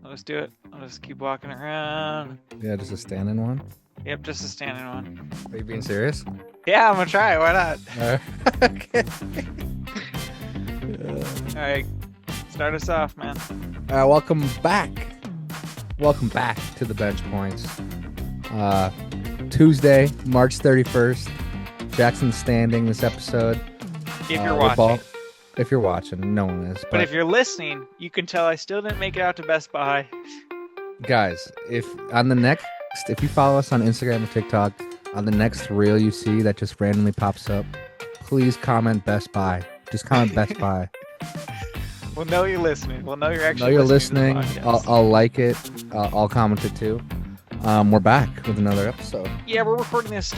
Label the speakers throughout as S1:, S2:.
S1: Let's do it. I'll just keep walking around.
S2: Yeah, just a standing one.
S1: Yep, just a standing one.
S2: Are you being serious?
S1: Yeah, I'm gonna try. Why not?
S2: Okay.
S1: All right, start us off, man.
S2: Welcome back. Welcome back to the Bench Points. Tuesday, March 31st. Jackson's standing this episode.
S1: If you're watching.
S2: If you're watching, no one is.
S1: But if you're listening, you can tell I still didn't make it out to Best Buy.
S2: Guys, if you follow us on Instagram or TikTok, on the next reel you see that just randomly pops up, please comment Best Buy. Just comment Best Buy.
S1: We'll know you're listening. We'll know you're actually
S2: listening. I'll like it. I'll comment it too. We're back with another episode.
S1: Yeah, we're recording this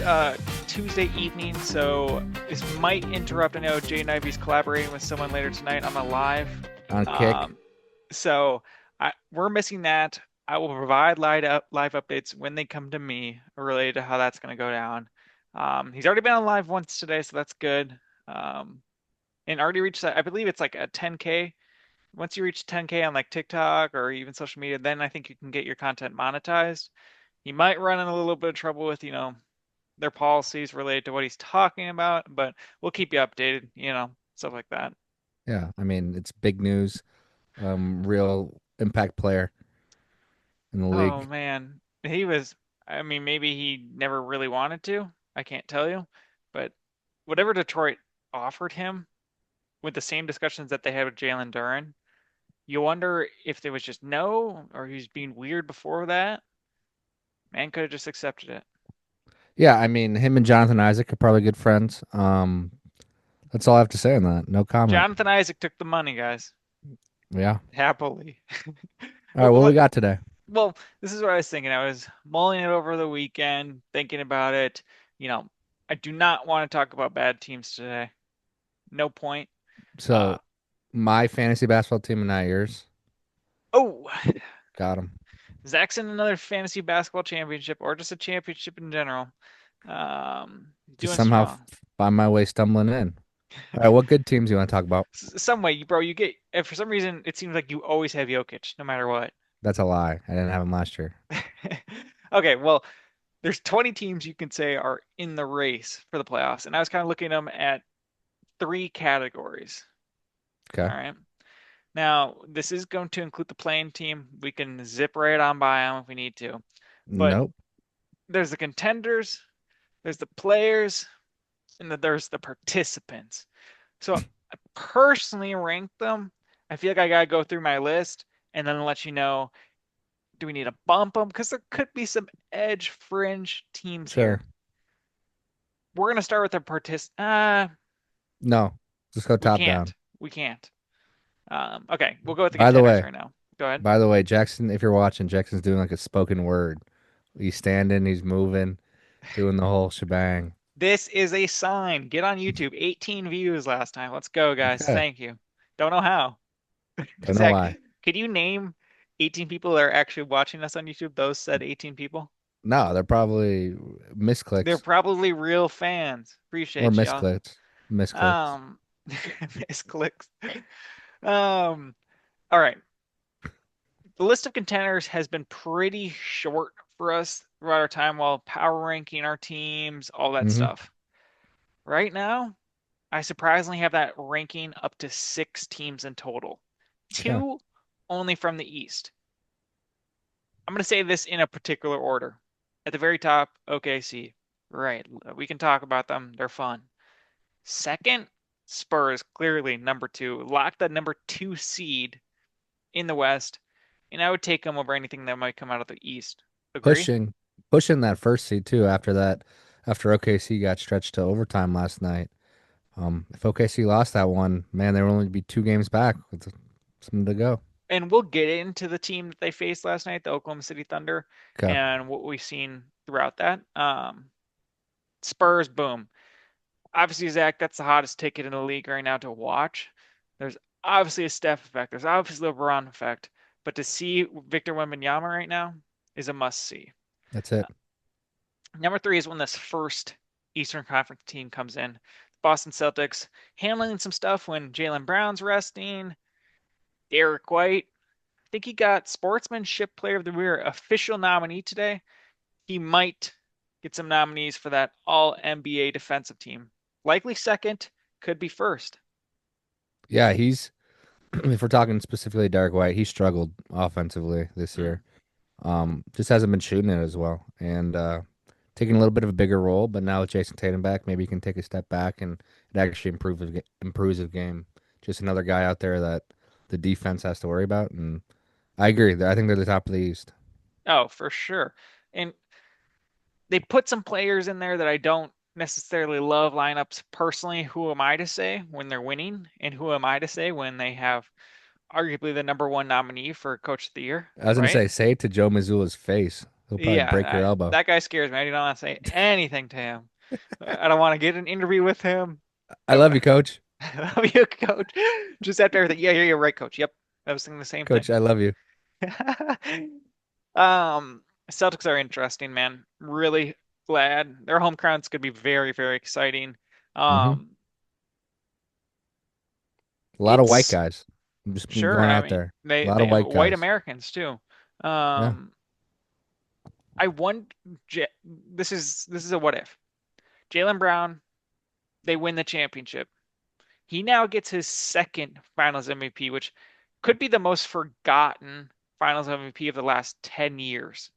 S1: Tuesday evening, so this might interrupt. I know Jay and Ivy's collaborating with someone later tonight on a live.
S2: On Kick.
S1: So we're missing that. I will provide live updates when they come to me related to how that's going to go down. He's already been on live once today, so that's good. And already reached that. I believe it's like a 10K. Once you reach 10K on like TikTok or even social media, then I think you can get your content monetized. You might run in a little bit of trouble with, their policies related to what he's talking about, but we'll keep you updated, stuff like that.
S2: Yeah, I mean, it's big news. Real impact player in the league.
S1: Oh man, maybe he never really wanted to. I can't tell you, but whatever Detroit offered him with the same discussions that they had with Jalen Duren, you wonder if there was just no, or he was being weird before that. Man could have just accepted it.
S2: Yeah, I mean, him and Jonathan Isaac are probably good friends. That's all I have to say on that. No comment.
S1: Jonathan Isaac took the money, guys.
S2: Yeah.
S1: Happily.
S2: All right, what we got today?
S1: Well, this is what I was thinking. I was mulling it over the weekend, thinking about it. I do not want to talk about bad teams today. No point.
S2: So, my fantasy basketball team and not yours.
S1: Oh,
S2: got him.
S1: Zach's in another fantasy basketball championship, or just a championship in general.
S2: Just somehow find my way stumbling in. All right, what good teams do you want to talk about?
S1: Some way, bro. You get, for some reason, it seems like you always have Jokic, no matter what.
S2: That's a lie. I didn't have him last year.
S1: Okay, well, there's 20 teams you can say are in the race for the playoffs, and I was kind of looking at them at 3 categories.
S2: Okay.
S1: All right. Now, this is going to include the playing team. We can zip right on by them if we need to. But
S2: nope.
S1: There's the contenders, there's the players, and there's the participants. So I personally rank them. I feel like I got to go through my list and then let you know, do we need to bump them? Because there could be some edge fringe teams here. We're going to start with the participants.
S2: No, just go top down.
S1: We can't. Okay, we'll go with the contenders right now. Go ahead.
S2: By the way, Jackson, if you're watching, Jackson's doing like a spoken word. He's standing, he's moving, doing the whole shebang.
S1: This is a sign. Get on YouTube. 18 views last time. Let's go, guys. Okay. Thank you. Don't know how.
S2: Don't know why.
S1: Could you name 18 people that are actually watching us on YouTube? Those said 18 people?
S2: No, they're probably misclicks.
S1: They're probably real fans. Appreciate
S2: or misclicks. Misclicks.
S1: Misclicks. All right. The list of contenders has been pretty short for us throughout our time while power ranking our teams, all that stuff. Right now, I surprisingly have that ranking up to 6 teams in total. 2 only from the East. I'm going to say this in a particular order. At the very top, OKC. Right. We can talk about them. They're fun. Second, Spurs, clearly number 2. Locked the number 2 seed in the West. And I would take them over anything that might come out of the East. Agree?
S2: Pushing that first seed too after OKC got stretched to overtime last night. If OKC lost that one, man, they would only be 2 games back with something to go.
S1: And we'll get into the team that they faced last night, the Oklahoma City Thunder, and what we've seen throughout that. Spurs, boom. Obviously, Zach, that's the hottest ticket in the league right now to watch. There's obviously a Steph effect. There's obviously a LeBron effect. But to see Victor Wembanyama right now is a must-see.
S2: That's it.
S1: Number 3 is when this first Eastern Conference team comes in. Boston Celtics handling some stuff when Jaylen Brown's resting. Derek White, think he got Sportsmanship Player of the Year official nominee today. He might get some nominees for that All NBA defensive team. Likely second, could be first.
S2: Yeah, he's if we're talking specifically Derek White, he struggled offensively this
S1: Mm.
S2: year. Just hasn't been shooting it as well, and taking a little bit of a bigger role. But now with Jason Tatum back, maybe he can take a step back and it actually improves his game. Just another guy out there that the defense has to worry about. And I agree. I think they're the top of the East.
S1: Oh, for sure. And they put some players in there that I don't necessarily love lineups personally. Who am I to say when they're winning? And who am I to say when they have arguably the number one nominee for Coach of the Year,
S2: I was gonna
S1: right?
S2: say it to Joe Mazzulla's face. He'll probably
S1: Yeah,
S2: break your elbow.
S1: that guy scares me. I do not want to say anything to him. I don't want to get an interview with him.
S2: I love you, Coach.
S1: I love you, Coach. Just after everything. Yeah, you're right, Coach. Yep. I was thinking the same thing.
S2: Coach, I love you.
S1: Um, Celtics are interesting, man. Really glad. Their home crowd's gonna be very, very exciting.
S2: Hmm.
S1: Um,
S2: A lot of white
S1: it's
S2: guys. I'm just
S1: sure.
S2: going
S1: I
S2: out
S1: mean,
S2: there. A
S1: they
S2: lot of
S1: they have
S2: white
S1: white
S2: guys.
S1: Americans too.
S2: Yeah.
S1: Um, I wonder. This is a what if. Jaylen Brown, they win the championship. He now gets his second Finals MVP, which could be the most forgotten Finals MVP of the last 10 years.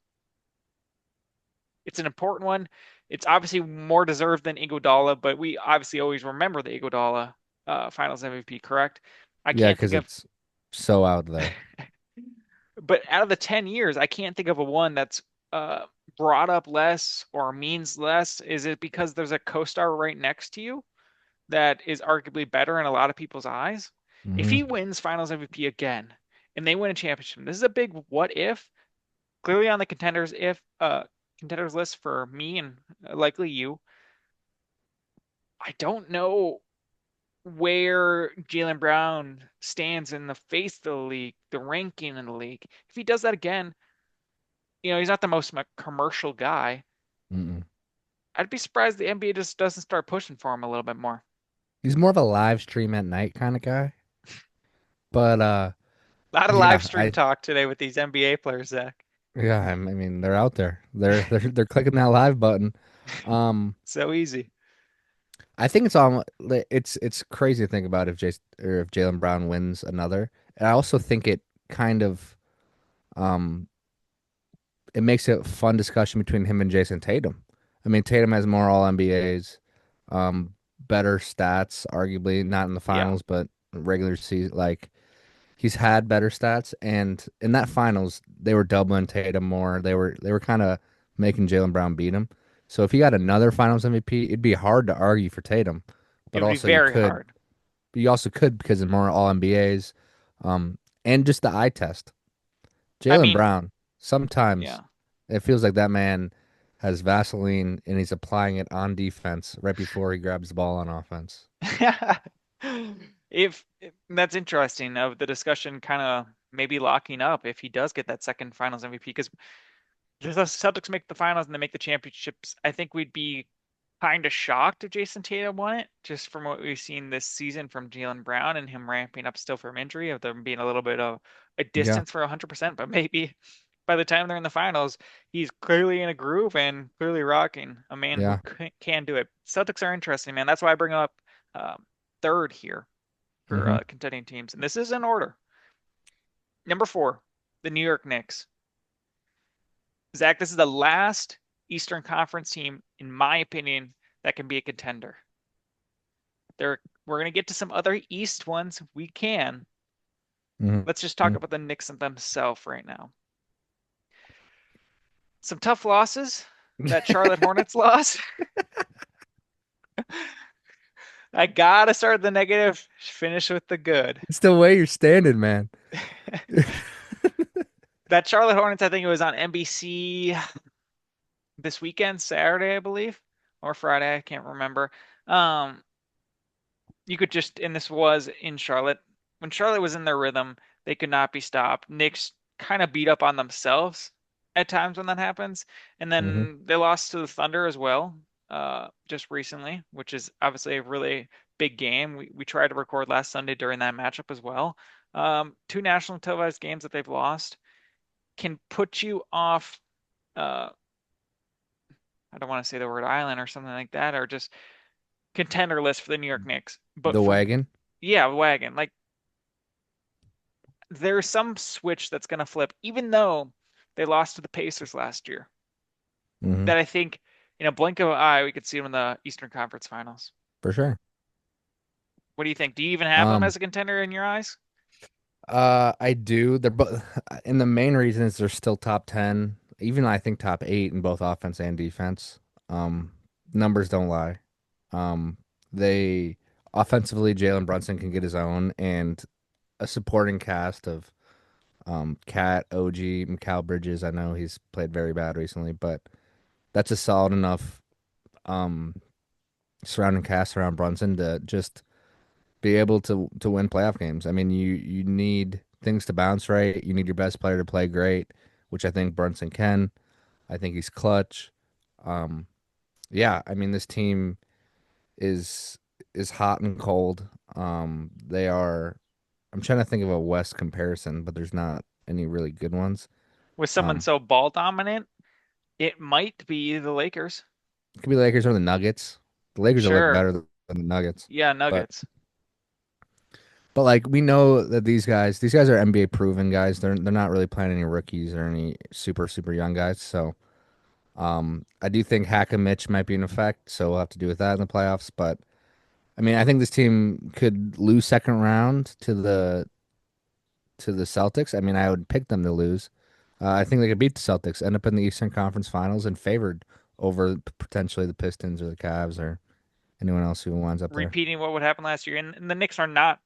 S1: It's an important one. It's obviously more deserved than Iguodala, but we obviously always remember the Iguodala Finals MVP, correct? I
S2: Yeah,
S1: can't
S2: because
S1: think of,
S2: it's so out there.
S1: but out of the 10 years, I can't think of a one that's uh, brought up less or means less. Is it because there's a co-star right next to you that is arguably better in a lot of people's eyes? If
S2: Hmm.
S1: he wins Finals MVP again and they win a championship, this is a big what if. Clearly on the contenders list for me and likely you. I don't know where Jaylen Brown stands in the face of the league, the ranking in the league. If he does that again, he's not the most commercial guy.
S2: Mm-mm.
S1: I'd be surprised the NBA just doesn't start pushing for him a little bit more.
S2: He's more of a live stream at night kind of guy. But
S1: A lot of live
S2: yeah,
S1: stream talk today with these NBA players, Zach.
S2: I mean they're out there. They're clicking that live button.
S1: So easy.
S2: I think it's crazy to think about if Jaylen Brown wins another. And I also think it kind of um it makes it a fun discussion between him and Jason Tatum. I mean, Tatum has more All NBAs, better stats, arguably not in the
S1: Yeah.
S2: finals, but regular season. Like he's had better stats, and in that finals, they were doubling Tatum more. They were kind of making Jaylen Brown beat him. So if he got another Finals MVP, it'd be hard to argue for Tatum,
S1: It
S2: but
S1: would be
S2: also you
S1: very
S2: could,
S1: hard.
S2: you also could because of more All NBAs, and just the eye test.
S1: I
S2: Jaylen
S1: mean,
S2: Brown, sometimes
S1: yeah.
S2: it feels like that man has Vaseline and he's applying it on defense right before he grabs the ball on offense.
S1: If that's interesting of the discussion kind of maybe locking up if he does get that second finals MVP because if the Celtics make the finals and they make the championships, I think we'd be kind of shocked if Jason Tatum won it, just from what we've seen this season from Jaylen Brown and him ramping up still from injury, of there being a little bit of a
S2: Yeah.
S1: distance for 100%. But maybe by the time they're in the finals, he's clearly in a groove and clearly rocking. A man who
S2: Yeah.
S1: can do it. Celtics are interesting, man. That's why I bring up third here for
S2: Hmm.
S1: contending teams. And this is in order. Number four, the New York Knicks. Zach, this is the last Eastern Conference team, in my opinion, that can be a contender. We're going to get to some other East ones. We can.
S2: Hmm.
S1: Let's just talk about the Knicks themselves right now. Some tough losses. That Charlotte Hornets loss. I gotta start the negative, finish with the good.
S2: It's the way you're standing, man.
S1: That Charlotte Hornets, I think it was on NBC this weekend, Saturday, I believe, or Friday, I can't remember. Um, you could just, and this was in Charlotte. When Charlotte was in their rhythm, they could not be stopped. Knicks kind of beat up on themselves at times when that happens. And
S2: Hmm.
S1: then they lost to the Thunder as well, just recently, which is obviously a really big game. We tried to record last Sunday during that matchup as well. Two national televised games that they've lost can put you off. Uh, I don't want to say the word island or something like that, or just contender list for the New York Knicks. But
S2: The
S1: for
S2: wagon.
S1: yeah, wagon. Like there's some switch that's going to flip, even though they lost to the Pacers last year.
S2: Hmm.
S1: That I think in a blink of an eye we could see them in the Eastern Conference Finals.
S2: For sure.
S1: What do you think? Do you even have them
S2: Um,
S1: as a contender in your eyes?
S2: I do. They're both, and the main reason is they're still top 10, even I think top 8 in both offense and defense. Um, Numbers don't lie. Um, they offensively, Jalen Brunson can get his own, and a supporting cast of Cat, OG, Mikal Bridges. I know he's played very bad recently, but that's a solid enough um surrounding cast around Brunson to just be able to win playoff games. I mean, you need things to bounce right. You need your best player to play great, which I think Brunson can. I think he's clutch. Um, yeah, I mean this team is is hot and cold. They are. I'm trying to think of a West comparison, but there's not any really good ones.
S1: With someone
S2: Um,
S1: so ball dominant, it might be the Lakers.
S2: it could be the Lakers or the Nuggets. The Lakers will look
S1: Sure.
S2: better than the Nuggets,
S1: Yeah,
S2: but
S1: Nuggets.
S2: like we know that these guys are NBA proven guys. They're not really playing any rookies or any super young guys. So I do think Hack and Mitch might be in effect. So we'll have to do with that in the playoffs. But I mean, I think this team could lose second round to the Celtics. I mean, I would pick them to lose. I think they could beat the Celtics, end up in the Eastern Conference Finals, and favored over potentially the Pistons or the Cavs or anyone else who winds up there.
S1: Repeating what would happen last year. And the Knicks are not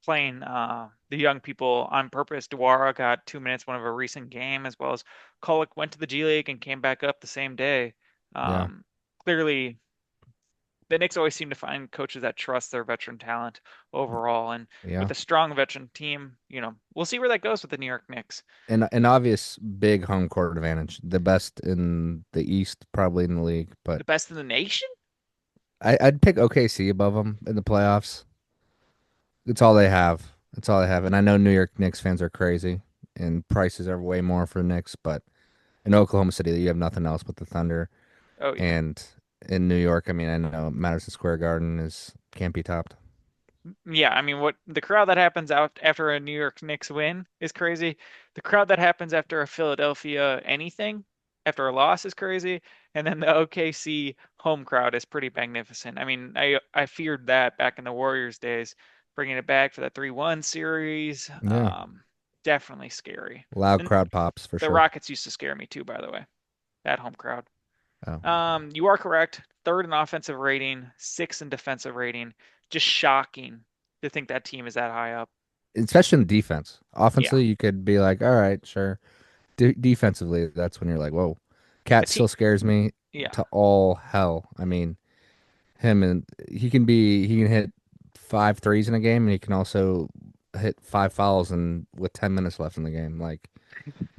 S1: playing the young people on purpose. Dewara got 2 minutes one of a recent game, as well as Kolek went to the G League and came back up the same day.
S2: Yeah,
S1: Clearly, the Knicks always seem to find coaches that trust their veteran talent overall. And with
S2: yeah.
S1: a strong veteran team, we'll see where that goes with the New York Knicks.
S2: And an obvious big home court advantage. The best in the East, probably in the league. But
S1: The best in the nation?
S2: I'd pick OKC above them in the playoffs. It's all they have. It's all they have. And I know New York Knicks fans are crazy, and prices are way more for Knicks. But in Oklahoma City, you have nothing else but the Thunder.
S1: Oh yeah.
S2: And in New York, I mean, I know Madison Square Garden is can't be topped.
S1: Yeah, I mean, what the crowd that happens out after a New York Knicks win is crazy. The crowd that happens after a Philadelphia anything, after a loss is crazy, and then the OKC home crowd is pretty magnificent. I mean, I feared that back in the Warriors days, bringing it back for that 3-1 series.
S2: Yeah,
S1: Definitely scary.
S2: loud
S1: And
S2: crowd pops for
S1: the
S2: sure.
S1: Rockets used to scare me too, by the way. That home crowd.
S2: Oh.
S1: You are correct. Third in offensive rating, sixth in defensive rating. Just shocking to think that team is that high up.
S2: Especially in defense.
S1: Yeah,
S2: Offensively, you could be like, all right, sure. Defensively, that's when you're like, whoa.
S1: a
S2: Cat
S1: team.
S2: still scares me
S1: Yeah,
S2: to all hell. I mean, him and he can hit five threes in a game, and he can also hit five fouls and with 10 minutes left in the game. Like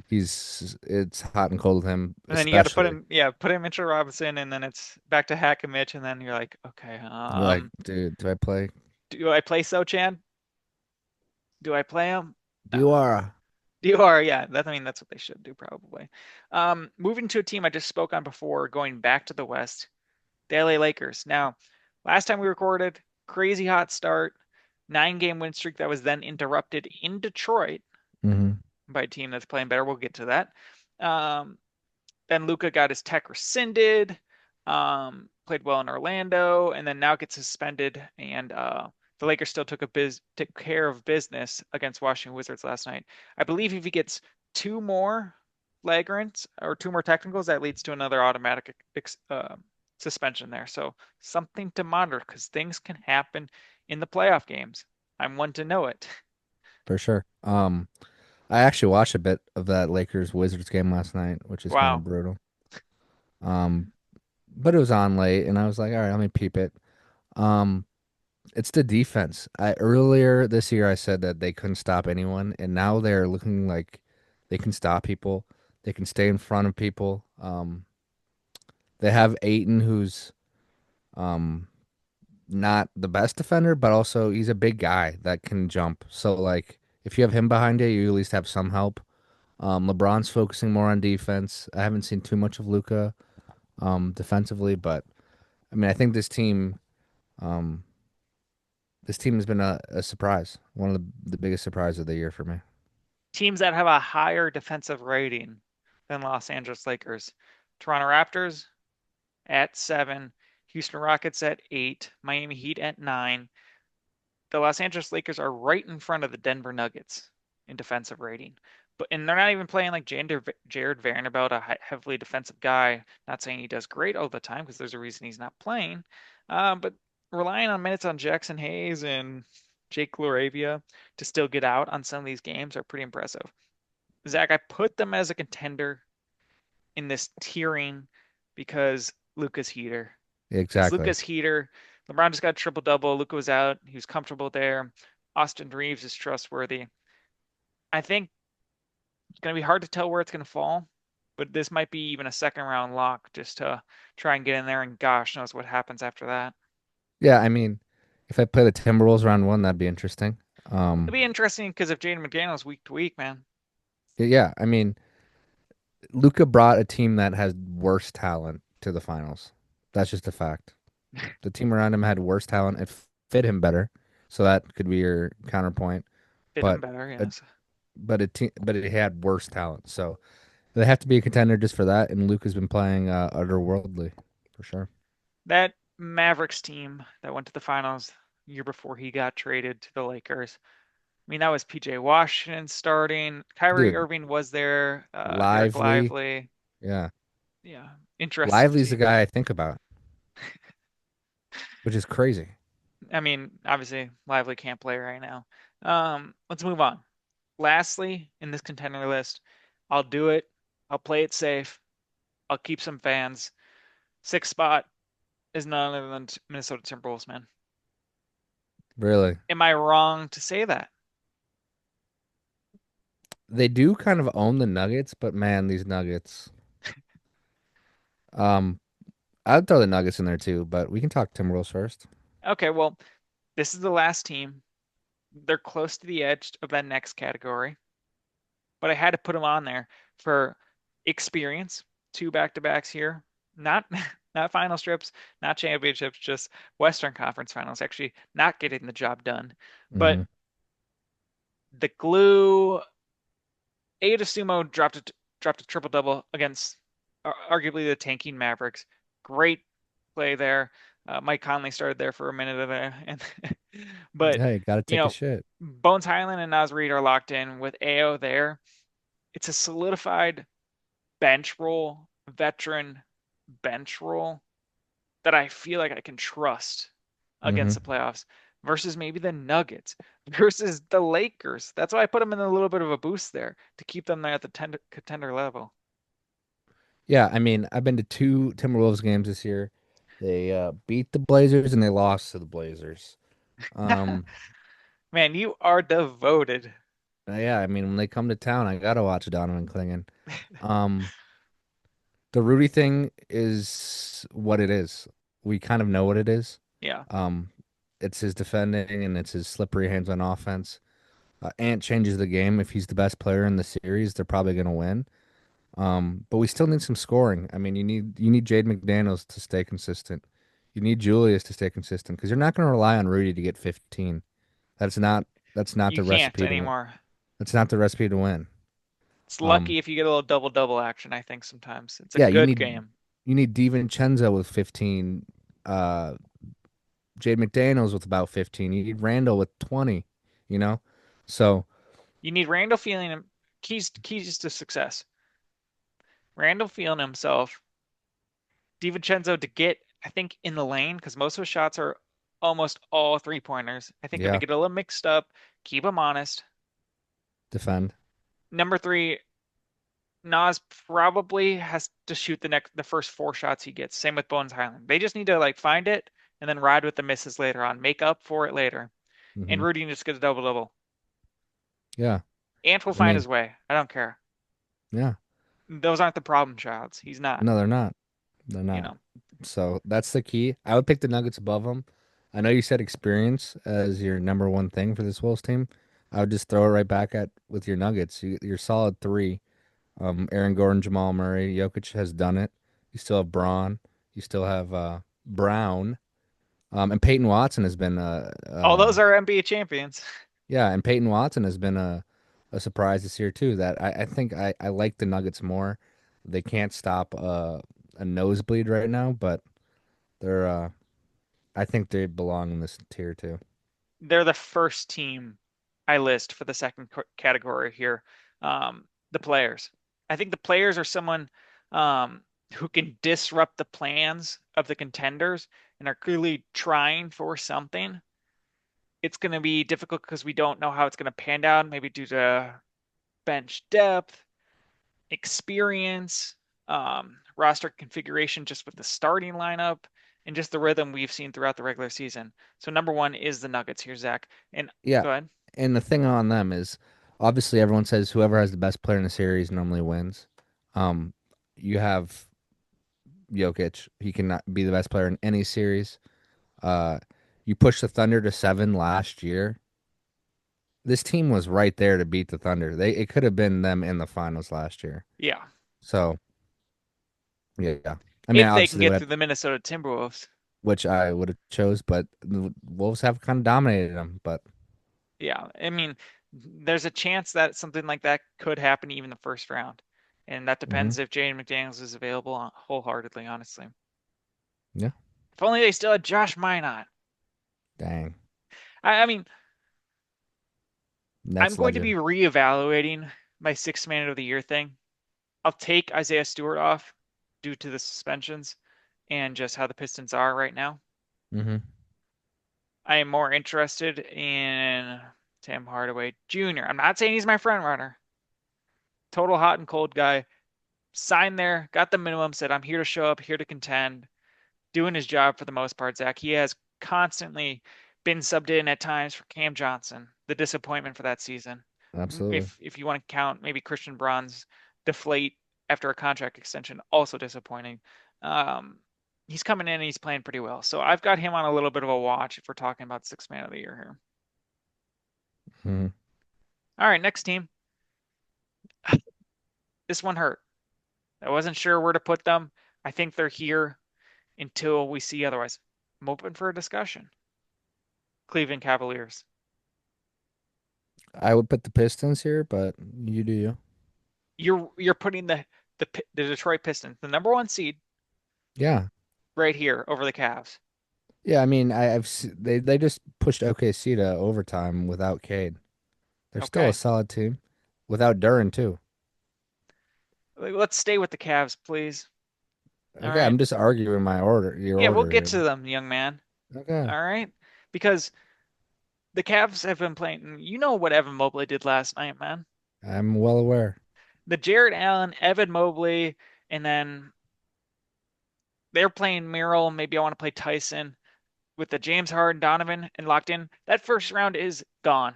S2: it's hot and cold with him,
S1: and then you got to put
S2: especially.
S1: him. Yeah, put him Mitchell Robinson, and then it's back to Hack and Mitch, and then you're like, okay,
S2: You're like, dude, do I play
S1: do I play Sochan? Do I play him? Uh,
S2: Diawara?
S1: you are, yeah. I mean, that's what they should do probably. Moving to a team I just spoke on before, going back to the West, the LA Lakers. Now, last time we recorded, crazy hot start, 9-game win streak that was then interrupted in Detroit
S2: Hmm.
S1: by a team that's playing better. We'll get to that. Um, then Luca got his tech rescinded, played well in Orlando, and then now gets suspended. And the Lakers still took care of business against Washington Wizards last night. I believe if he gets two more flagrants or two more technicals, that leads to another automatic suspension there. So something to monitor because things can happen in the playoff games. I'm one to know it.
S2: For sure. I actually watched a bit of that Lakers Wizards game last night, which is kind of
S1: Wow.
S2: brutal. Um, but it was on late, and I was like, all right, let me peep it. Um, it's the defense. I earlier this year I said that they couldn't stop anyone, and now they're looking like they can stop people. They can stay in front of people. They have Aiton, who's um not the best defender, but also he's a big guy that can jump. So like If you have him behind you, you at least have some help. LeBron's focusing more on defense. I haven't seen too much of Luca defensively, but I mean, I think um, this team has been a surprise, one of the biggest surprises of the year for me.
S1: Teams that have a higher defensive rating than Los Angeles Lakers. Toronto Raptors at 7, Houston Rockets at 8, Miami Heat at 9. The Los Angeles Lakers are right in front of the Denver Nuggets in defensive rating. And they're not even playing like Jared Vanderbilt, a heavily defensive guy. Not saying he does great all the time because there's a reason he's not playing. But relying on minutes on Jackson Hayes and Jake LaRavia to still get out on some of these games are pretty impressive. Zach, I put them as a contender in this tiering because Luka's heater. It's
S2: Exactly.
S1: Luka's heater. LeBron just got a triple double. Luka was out. He was comfortable there. Austin Reeves is trustworthy. I think it's going to be hard to tell where it's going to fall, but this might be even a second round lock just to try and get in there. And gosh knows what happens after that.
S2: Yeah, I mean, if I play the Timberwolves round one, that'd be interesting.
S1: It'll be interesting because if Jaden McDaniels week to week, man,
S2: Yeah, I mean, Luca brought a team that has worse talent to the finals. That's just a fact. The team around him had worse talent. It fit him better, so that could be your counterpoint.
S1: fit him
S2: But
S1: better.
S2: a,
S1: Yes,
S2: but it had worse talent, so they have to be a contender just for that. And Luca's been playing otherworldly for sure.
S1: that Mavericks team that went to the finals year before he got traded to the Lakers. I mean, that was PJ Washington starting. Kyrie
S2: Dude,
S1: Irving was there. Dereck
S2: Lively,
S1: Lively.
S2: yeah,
S1: Yeah, interesting
S2: Lively's the
S1: team.
S2: guy I think about, which is crazy.
S1: I mean, obviously, Lively can't play right now. Let's move on. Lastly, in this contender list, I'll do it. I'll play it safe. I'll keep some fans. Sixth spot is none other than Minnesota Timberwolves, man.
S2: Really,
S1: Am I wrong to say that?
S2: they do kind of own the Nuggets, but man, these Nuggets. Um, I'd throw the Nuggets in there too, but we can talk Timberwolves first.
S1: Okay, well, this is the last team. They're close to the edge of that next category, but I had to put them on there for experience. Two back-to-backs here. Not not final strips, not championships, just Western Conference Finals. Actually, not getting the job done. But
S2: Hmm.
S1: the glue, Ayo Sumo dropped a triple double against arguably the tanking Mavericks. Great play there. Mike Conley started there for a minute of there, and but
S2: Hey, gotta
S1: you
S2: take a
S1: know,
S2: shit.
S1: Bones Highland and Naz Reid are locked in with Ayo there. It's a solidified bench role, veteran bench role that I feel like I can trust against the
S2: Hmm.
S1: playoffs versus maybe the Nuggets versus the Lakers. That's why I put them in a little bit of a boost there to keep them there at the contender level.
S2: Yeah, I mean, I've been to two Timberwolves games this year. They beat the Blazers and they lost to the Blazers. Um,
S1: Man, you are devoted.
S2: yeah, I mean, when they come to town, I gotta watch Donovan Clingan. Um, the Rudy thing is what it is. We kind of know what it is.
S1: Yeah,
S2: Um, it's his defending and it's his slippery hands on offense. Ant changes the game. If he's the best player in the series, they're probably gonna win. But we still need some scoring. I mean, you need Jade McDaniels to stay consistent. You need Julius to stay consistent because you're not going to rely on Rudy to get 15. That's not that's not
S1: you
S2: the
S1: can't
S2: recipe to win.
S1: anymore.
S2: That's not the recipe to win.
S1: It's
S2: Um,
S1: lucky if you get a little double double action, I think sometimes. It's a
S2: yeah,
S1: good game.
S2: you need DiVincenzo with 15, Jade McDaniels with about 15. You need Randall with 20, you know? So,
S1: You need Randall feeling him keys to success. Randall feeling himself, DiVincenzo to get, I think, in the lane, because most of his shots are almost all three pointers. I think if they
S2: yeah,
S1: get a little mixed up, keep him honest.
S2: defend.
S1: Number three, Nas probably has to shoot the first four shots he gets. Same with Bones Highland. They just need to like find it and then ride with the misses later on, make up for it later. And
S2: Hmm.
S1: Rudy just gets a double double.
S2: Yeah.
S1: Ant will
S2: I
S1: find
S2: mean,
S1: his way. I don't care.
S2: yeah.
S1: Those aren't the problem shots. He's not,
S2: No, they're not. They're
S1: you
S2: not.
S1: know.
S2: So that's the key. I would pick the Nuggets above them. I know you said experience as your number one thing for this Wolves team. I would just throw it right back at with your Nuggets. You're solid three. Aaron Gordon, Jamal Murray, Jokic has done it. You still have Braun. You still have Brown. And Peyton Watson has been
S1: All those are NBA champions.
S2: yeah, and Peyton Watson has been a surprise this year too. That I think I like the Nuggets more. They can't stop a nosebleed right now, but they're I think they belong in this tier too.
S1: They're the first team I list for the second category here. The players. I think the players are someone who can disrupt the plans of the contenders and are clearly trying for something. It's going to be difficult because we don't know how it's going to pan out, maybe due to bench depth, experience, roster configuration just with the starting lineup, and just the rhythm we've seen throughout the regular season. So number one is the Nuggets here, Zach. And
S2: Yeah,
S1: go ahead.
S2: and the thing on them is obviously everyone says whoever has the best player in the series normally wins. Um, you have Jokic. He cannot be the best player in any series. Uh, you pushed the Thunder to seven last year. This team was right there to beat the Thunder. It could have been them in the finals last year.
S1: Yeah.
S2: So yeah, I mean
S1: If they can
S2: obviously
S1: get
S2: would have,
S1: through the Minnesota Timberwolves.
S2: which I would have chose, but the Wolves have kind of dominated them. But
S1: Yeah. I mean, there's a chance that something like that could happen even the first round. And that
S2: hmm
S1: depends if Jaden McDaniels is available wholeheartedly, honestly.
S2: yeah,
S1: If only they still had Josh Minot.
S2: dang,
S1: I mean, I'm
S2: Nets
S1: going to be
S2: legend.
S1: reevaluating my sixth man of the year thing. I'll take Isaiah Stewart off due to the suspensions and just how the Pistons are right now.
S2: hmm
S1: I am more interested in Tim Hardaway Jr. I'm not saying he's my front runner. Total hot and cold guy. Signed there, got the minimum, said, I'm here to show up, here to contend, doing his job for the most part, Zach. He has constantly been subbed in at times for Cam Johnson, the disappointment for that season.
S2: Absolutely.
S1: If you want to count maybe Christian Braun's deflate after a contract extension, also disappointing. Um, he's coming in and he's playing pretty well. So I've got him on a little bit of a watch if we're talking about six man of the year here.
S2: hmm
S1: All right, next team. This one hurt. I wasn't sure where to put them. I think they're here until we see otherwise. I'm open for a discussion. Cleveland Cavaliers.
S2: I would put the Pistons here, but you do you.
S1: You're putting the Detroit Pistons, the number one seed,
S2: Yeah,
S1: right here over the Cavs.
S2: yeah. I mean, they just pushed OKC to overtime without Cade. They're still a
S1: Okay.
S2: solid team without Duran too.
S1: Let's stay with the Cavs, please. All
S2: Okay,
S1: right.
S2: I'm just arguing your
S1: Yeah, we'll
S2: order
S1: get
S2: here.
S1: to them, young man.
S2: Okay,
S1: All right. Because the Cavs have been playing. You know what Evan Mobley did last night, man.
S2: I'm well aware.
S1: The Jared Allen, Evan Mobley, and then they're playing Merrill. Maybe I want to play Tyson with the James Harden, Donovan, and locked in. That first round is gone.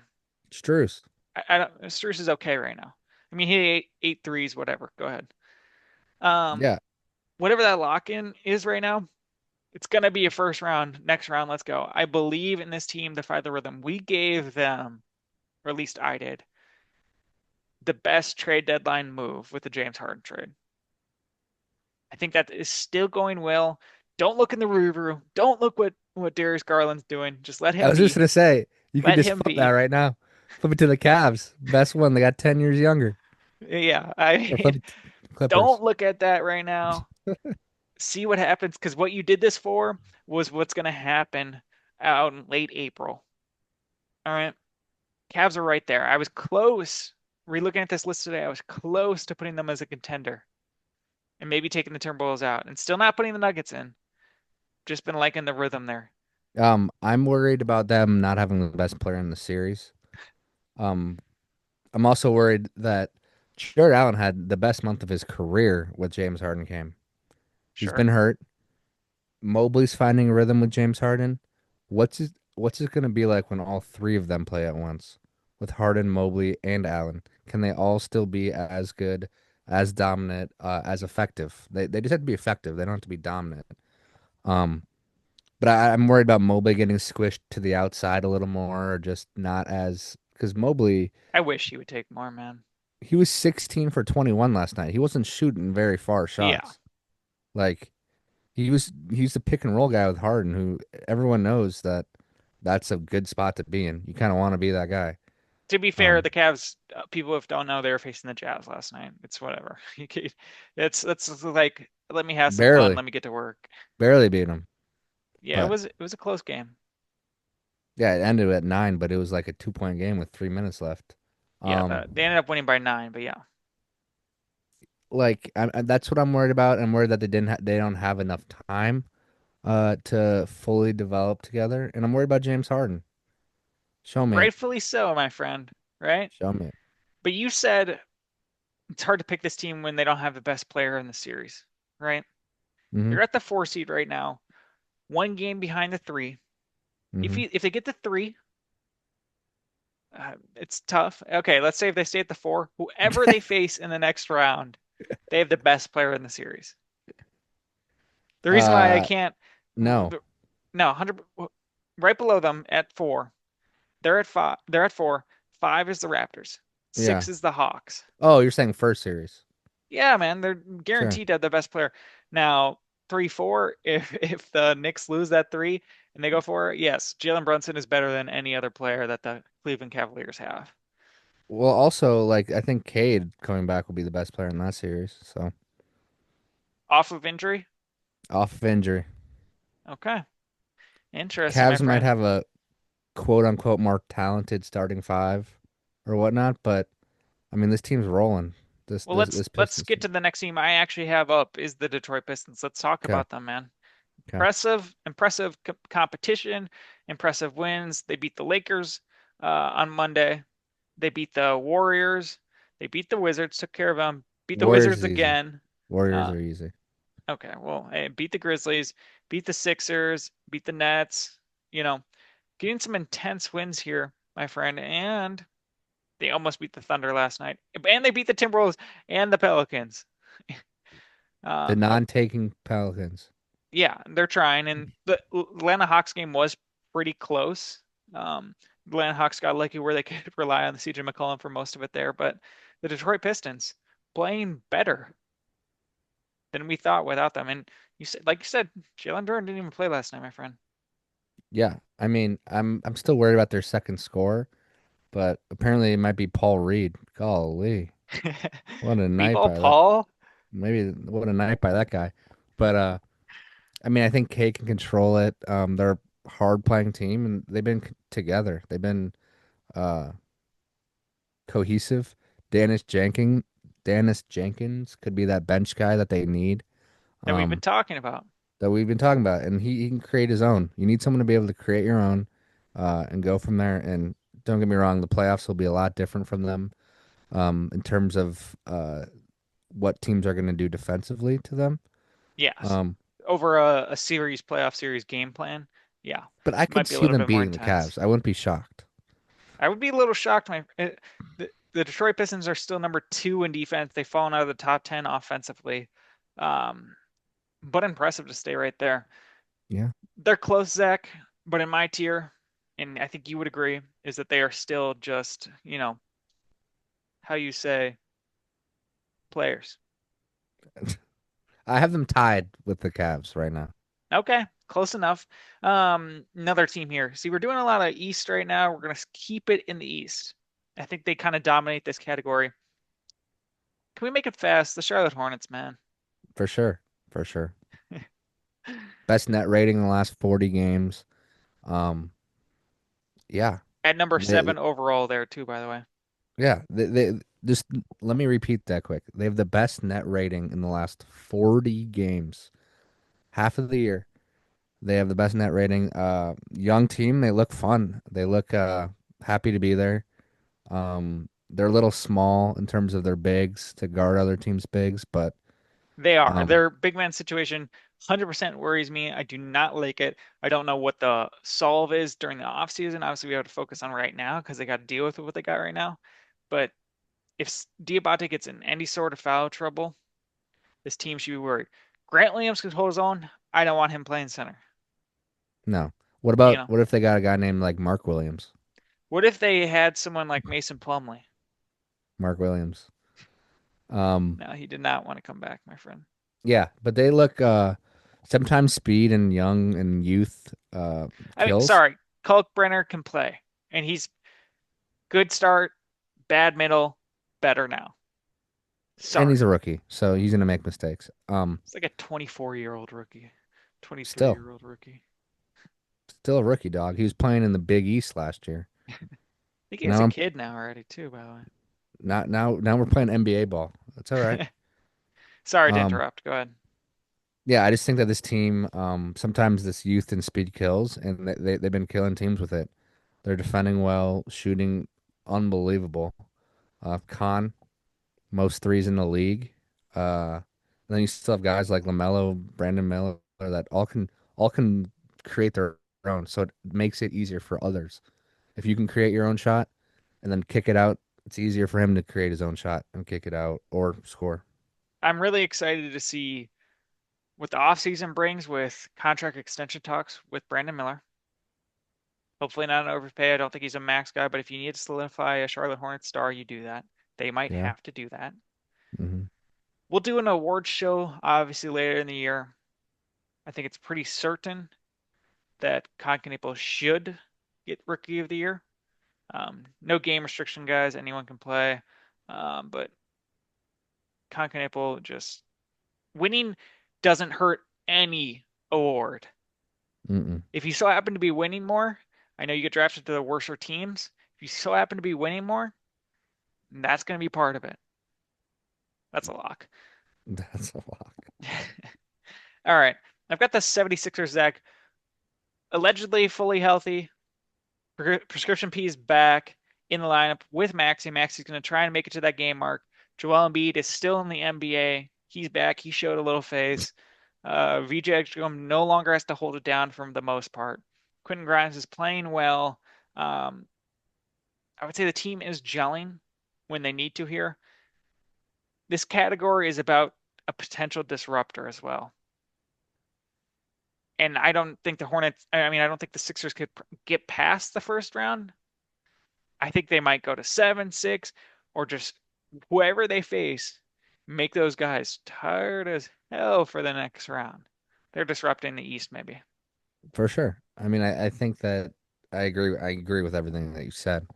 S2: Struce.
S1: I don't. Struce is okay right now. I mean, he hit eight threes, whatever. Go ahead. Um,
S2: Yeah,
S1: whatever that lock in is right now, it's gonna be a first round. Next round, let's go. I believe in this team to find the rhythm. We gave them, or at least I did, the best trade deadline move with the James Harden trade. I think that is still going well. Don't look in the rear. Don't look what Darius Garland's doing. Just let
S2: I
S1: him
S2: was just
S1: be.
S2: gonna say you could
S1: Let
S2: just
S1: him
S2: flip that
S1: be.
S2: right now. Flip it to the Cavs. Best one. They got 10 years younger.
S1: Yeah, I
S2: Or flip
S1: mean,
S2: it to Clippers.
S1: don't look at that right now. See what happens because what you did this for was what's going to happen out in late April. All right. Cavs are right there. I was close. Relooking at this list today, I was close to putting them as a contender and maybe taking the Timberwolves out and still not putting the Nuggets in. Just been liking the rhythm there.
S2: I'm worried about them not having the best player in the series. Um, I'm also worried that Jared Allen had the best month of his career with James Harden came. He's
S1: Sure.
S2: been hurt. Mobley's finding a rhythm with James Harden. What's it going to be like when all three of them play at once? With Harden, Mobley, and Allen. Can they all still be as good, as dominant, as effective? They just have to be effective. They don't have to be dominant. Um, but I'm worried about Mobley getting squished to the outside a little more, or just not as because Mobley,
S1: I wish he would take more, man.
S2: he was 16 for 21 last night. He wasn't shooting very far
S1: Yeah.
S2: shots. Like he's the pick and roll guy with Harden, who everyone knows that that's a good spot to be in. You kind of want to be that guy.
S1: To be fair,
S2: Um,
S1: the Cavs, people if don't know, they were facing the Jazz last night. It's whatever. It's like let me have some fun.
S2: barely,
S1: Let me get to work.
S2: barely beat him.
S1: Yeah,
S2: But
S1: it was a close game.
S2: yeah, it ended at 9, but it was like a 2 point game with 3 minutes left.
S1: Yeah,
S2: Um,
S1: they ended up winning by 9, but yeah.
S2: like that's what I'm worried about. I'm worried that they don't have enough time to fully develop together, and I'm worried about James Harden. Show me it.
S1: Rightfully so, my friend, right?
S2: Show me it.
S1: But you said it's hard to pick this team when they don't have the best player in the series, right?
S2: Hmm.
S1: They're at the 4 seed right now, one game behind the 3.
S2: Hmm.
S1: If they get the 3, it's tough. Okay, let's say if they stay at the 4, whoever they face in the next round, they have the best player in the series. The reason why I
S2: Uh,
S1: can't,
S2: no.
S1: no, 100, right below them at 4, they're at 5. They're at 4. 5 is the Raptors.
S2: Yeah.
S1: 6 is the Hawks.
S2: Oh, you're saying first series.
S1: Yeah, man, they're
S2: Sure.
S1: guaranteed to have the best player. Now, 3-4, if the Knicks lose that 3 and they go for it, yes, Jalen Brunson is better than any other player that the Cleveland Cavaliers have.
S2: Well, also, like, I think Cade coming back will be the best player in that series. So,
S1: Off of injury?
S2: off of injury.
S1: Okay. Interesting, my
S2: Cavs might
S1: friend.
S2: have a quote unquote more talented starting five or whatnot, but I mean, this team's rolling. This
S1: Well,
S2: this this
S1: let's
S2: Pistons
S1: get
S2: team.
S1: to the next team I actually have up is the Detroit Pistons. Let's talk
S2: Okay.
S1: about them, man.
S2: Okay.
S1: Impressive competition, impressive wins. They beat the Lakers on Monday. They beat the Warriors. They beat the Wizards, took care of them. Beat the
S2: Warriors
S1: Wizards
S2: is easy.
S1: again.
S2: Warriors
S1: Uh,
S2: are easy.
S1: okay, well, beat the Grizzlies, beat the Sixers, beat the Nets. You know, getting some intense wins here, my friend. And they almost beat the Thunder last night. And they beat the Timberwolves and the Pelicans.
S2: The
S1: Um,
S2: non-taking Pelicans.
S1: yeah, they're trying. And the Atlanta Hawks game was pretty close. The Atlanta Hawks got lucky where they could rely on the CJ McCollum for most of it there, but the Detroit Pistons playing better than we thought without them. And like you said, Jalen Duren didn't even play last night, my friend.
S2: Yeah. I mean, I'm still worried about their second score, but apparently it might be Paul Reed. Golly. What a night
S1: B-ball
S2: by that.
S1: Paul,
S2: Maybe what a night by that guy. But I mean, I think K can control it. They're a hard playing team and they've been together. They've been uh cohesive. Dennis Jenkins could be that bench guy that they need.
S1: that we've been
S2: Um,
S1: talking about.
S2: that we've been talking about, and he can create his own. You need someone to be able to create your own, and go from there. And don't get me wrong, the playoffs will be a lot different from them, in terms of what teams are going to do defensively to them.
S1: Yes.
S2: Um,
S1: Over a series, playoff series game plan. Yeah.
S2: but I
S1: It
S2: could
S1: might be a
S2: see
S1: little
S2: them
S1: bit more
S2: beating the
S1: intense.
S2: Cavs. I wouldn't be shocked.
S1: I would be a little shocked. The Detroit Pistons are still number 2 in defense. They've fallen out of the top 10 offensively. Um, but impressive to stay right there.
S2: Yeah,
S1: They're close, Zach, but in my tier, and I think you would agree, is that they are still just, how you say, players.
S2: I have them tied with the Cavs right now,
S1: Okay, close enough. Another team here. See, we're doing a lot of East right now. We're gonna keep it in the East. I think they kind of dominate this category. Can we make it fast? The Charlotte Hornets, man.
S2: for sure, for sure. Best net rating in the last 40 games. Um, yeah,
S1: At number
S2: they,
S1: 7 overall there too, by the way.
S2: yeah, they just let me repeat that quick. They have the best net rating in the last 40 games. Half of the year. They have the best net rating. Young team, they look fun. They look happy to be there. They're a little small in terms of their bigs to guard other teams' bigs, but
S1: They are.
S2: um,
S1: Their big man situation 100% worries me. I do not like it. I don't know what the solve is during the offseason. Obviously, we have to focus on right now because they got to deal with what they got right now. But if Diabate gets in any sort of foul trouble, this team should be worried. Grant Williams can hold his own. I don't want him playing center.
S2: no. What
S1: You
S2: about
S1: know,
S2: what if they got a guy named like Mark Williams?
S1: What if they had someone like Mason Plumlee?
S2: Mark Williams. Um,
S1: No, he did not want to come back, my friend.
S2: yeah, but they look sometimes speed and young and youth
S1: I mean,
S2: kills,
S1: sorry, Kalkbrenner can play, and he's good start, bad middle, better now.
S2: and he's
S1: Sorry.
S2: a rookie, so he's gonna make mistakes.
S1: It's like a 24-year-old rookie,
S2: Still,
S1: 23-year-old rookie.
S2: still a rookie dog. He was playing in the Big East last year.
S1: I think he has
S2: Now
S1: a
S2: I'm
S1: kid now already too, by the
S2: not now we're playing NBA ball. That's all right.
S1: way. Sorry to
S2: Um,
S1: interrupt. Go ahead.
S2: yeah, I just think that this team, sometimes this youth and speed kills, and they've been killing teams with it. They're defending well, shooting unbelievable. Khan, most threes in the league. Then you still have guys like LaMelo, Brandon Miller that all can create their own. So it makes it easier for others. If you can create your own shot and then kick it out, it's easier for him to create his own shot and kick it out or score.
S1: I'm really excited to see what the offseason brings with contract extension talks with Brandon Miller. Hopefully not an overpay. I don't think he's a max guy, but if you need to solidify a Charlotte Hornets star, you do that. They might
S2: Yeah.
S1: have to do that.
S2: Hmm.
S1: We'll do an awards show obviously later in the year. I think it's pretty certain that Concanipo should get Rookie of the Year. No game restriction, guys. Anyone can play. But Concanipo just winning doesn't hurt any award.
S2: Mm-mm.
S1: If you so happen to be winning more, I know you get drafted to the worser teams. If you so happen to be winning more, that's going to be part of it. That's a lock.
S2: That's a lot.
S1: All right. I've got the 76ers, Zach, allegedly fully healthy. Prescription P is back in the lineup with Maxi. Maxi's going to try and make it to that game mark. Joel Embiid is still in the NBA. He's back. He showed a little face. VJ Extreme no longer has to hold it down for the most part. Quentin Grimes is playing well. Um, I would say the team is gelling when they need to here. This category is about a potential disruptor as well. And I don't think the Hornets, I mean, I don't think the Sixers could get past the first round. I think they might go to 7, 6, or just whoever they face, make those guys tired as hell for the next round. They're disrupting the East, maybe.
S2: For sure. I mean, I think that I agree. I agree with everything that you said.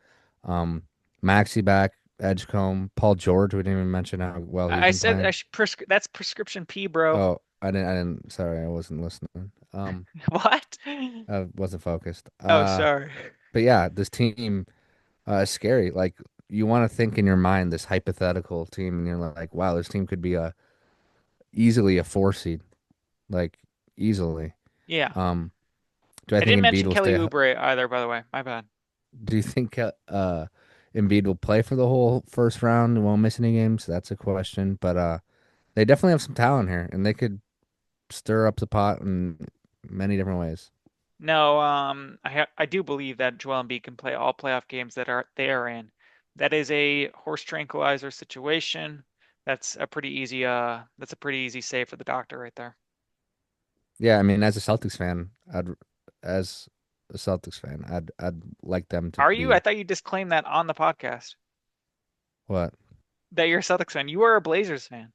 S2: Um, Maxi back, Edgecombe, Paul George. We didn't even mention how well he's
S1: I
S2: been
S1: said
S2: playing.
S1: that's prescription P, bro.
S2: Oh, I didn't. Sorry, I wasn't listening.
S1: What?
S2: I wasn't focused.
S1: Oh, sorry.
S2: But yeah, this team is scary. Like you want to think in your mind this hypothetical team, and you're like, wow, this team could be a easily a 4 seed, like easily.
S1: Yeah.
S2: Um, do I
S1: I
S2: think
S1: didn't
S2: Embiid
S1: mention
S2: will
S1: Kelly
S2: stay?
S1: Oubre either, by the way. My bad.
S2: Do you think Embiid will play for the whole first round and won't miss any games? That's a question. But they definitely have some talent here, and they could stir up the pot in many different ways.
S1: No, I do believe that Joel Embiid can play all playoff games that are they are in. That is a horse tranquilizer situation. That's a pretty easy save for the doctor right there.
S2: Yeah, I mean, as a Celtics fan, I'd like them to
S1: Are you? I
S2: be
S1: thought you disclaimed that on the podcast
S2: what?
S1: that you're a Celtics fan. You are a Blazers fan.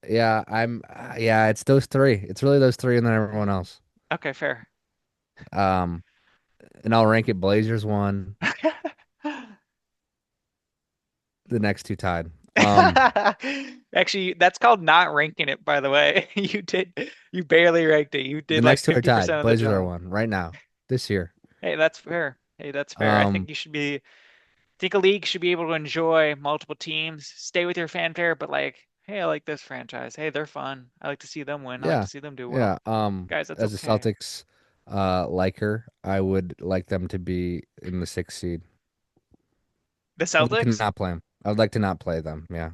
S2: Yeah, yeah, it's those three. It's really those three and then everyone else.
S1: Okay, fair.
S2: Um, and I'll rank it Blazers one, the next two tied.
S1: Actually, that's called not ranking it, by the way. You barely ranked it. You
S2: The
S1: did like
S2: next two are tied.
S1: 50% of the
S2: Blazers are
S1: job.
S2: one right now this year.
S1: Hey, that's fair. Hey, that's fair. I
S2: Um,
S1: think think a league should be able to enjoy multiple teams, stay with your fanfare, but like, hey, I like this franchise. Hey, they're fun. I like to see them win. I like to
S2: yeah,
S1: see them do well.
S2: yeah.
S1: Guys, that's
S2: As a
S1: okay.
S2: Celtics liker, I would like them to be in the 6th seed.
S1: The
S2: I'd like to
S1: Celtics?
S2: not play them. I would like to not play them. Yeah.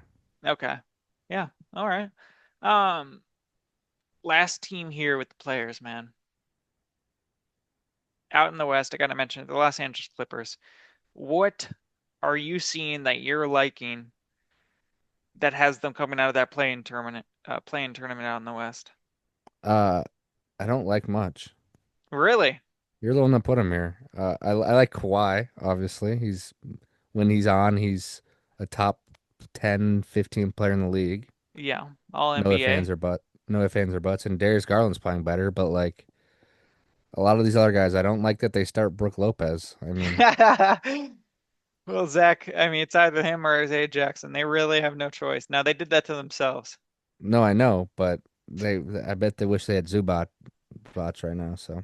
S1: Okay. Yeah. All right. Um, Last team here with the players, man. Out in the West, I gotta mention it, the Los Angeles Clippers. What are you seeing that you're liking that has them coming out of that playing tournament out in the West?
S2: Uh, I don't like much.
S1: Really?
S2: You're the one that put him here. I like Kawhi, obviously. He's when he's on, he's a top 10, 15 player in the league.
S1: Yeah, all
S2: No ifs,
S1: NBA.
S2: ands, or but no ifs, ands, or buts. And Darius Garland's playing better, but like a lot of these other guys, I don't like that they start Brooke Lopez. I mean,
S1: Well, Zach, I mean, it's either him or Isaiah Jackson. They really have no choice. Now, they did that to themselves.
S2: no, I know, but I bet they wish they had Zubac bots right now. So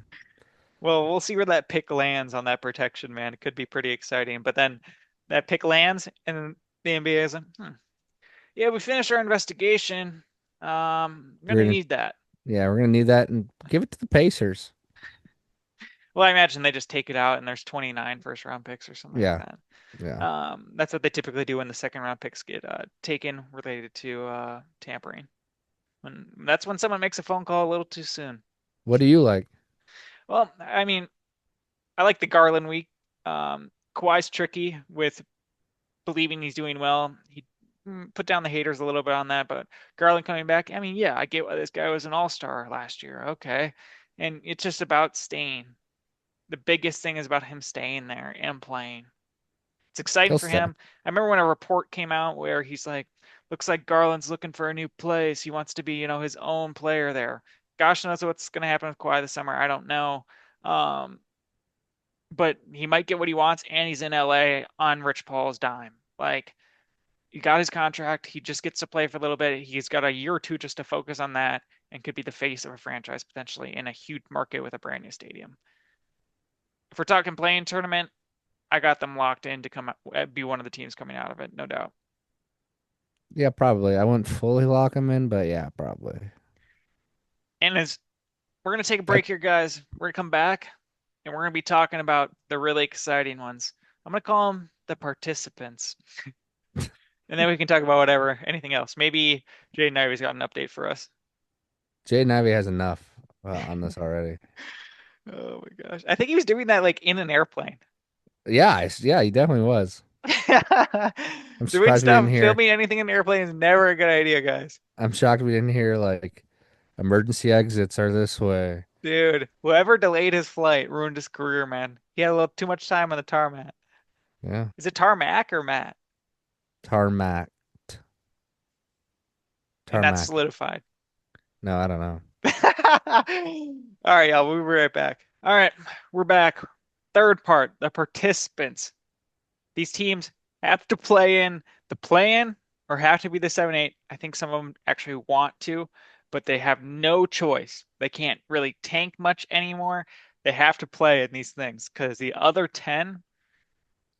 S1: Well, we'll see where that pick lands on that protection, man. It could be pretty exciting. But then that pick lands, and the NBA is like, yeah, we finished our investigation. I'm
S2: we're
S1: gonna
S2: gonna,
S1: need that.
S2: yeah, we're gonna need that and give it to the Pacers.
S1: Well, I imagine they just take it out and there's 29 first round picks or something like
S2: Yeah,
S1: that.
S2: yeah.
S1: That's what they typically do when the second round picks get taken related to tampering. That's when someone makes a phone call a little too soon.
S2: What do you like?
S1: Well, I mean, I like the Garland week. Kawhi's tricky with believing he's doing well. He put down the haters a little bit on that, but Garland coming back, I mean, yeah, I get why this guy was an all-star last year. Okay. And it's just about staying. The biggest thing is about him staying there and playing. It's exciting
S2: He'll
S1: for
S2: stay.
S1: him. I remember when a report came out where he's like, looks like Garland's looking for a new place. He wants to be, his own player there. Gosh knows what's going to happen with Kawhi this summer. I don't know. Um, but he might get what he wants, and he's in LA on Rich Paul's dime. Like, he got his contract. He just gets to play for a little bit. He's got a year or two just to focus on that and could be the face of a franchise potentially in a huge market with a brand new stadium. If we're talking playing tournament, I got them locked in to come be one of the teams coming out of it, no doubt.
S2: Yeah, probably. I wouldn't fully lock him in, but yeah, probably.
S1: And as we're gonna take a
S2: I,
S1: break here, guys, we're gonna come back and we're gonna be talking about the really exciting ones. I'm gonna call them the participants, and then we can talk about whatever, anything else. Maybe Jay Ivy's got an update for us.
S2: Jay Ivey has enough on this already.
S1: Oh my gosh, I think he was doing that like in an airplane.
S2: Yeah, yeah, he definitely was. I'm
S1: Doing
S2: surprised we didn't
S1: stuff,
S2: hear.
S1: filming anything in an airplane is never a good idea, guys.
S2: I'm shocked we didn't hear like emergency exits are this way.
S1: Dude, whoever delayed his flight ruined his career, man. He had a little too much time on the tarmac.
S2: Yeah,
S1: Is it tarmac or Matt?
S2: tarmac,
S1: And that's
S2: tarmac.
S1: solidified.
S2: No, I don't know.
S1: All right, y'all. We'll be right back. All right, we're back. Third part, the participants. These teams have to play in the play-in or have to be the 7-8. I think some of them actually want to, but they have no choice. They can't really tank much anymore. They have to play in these things because the other 10,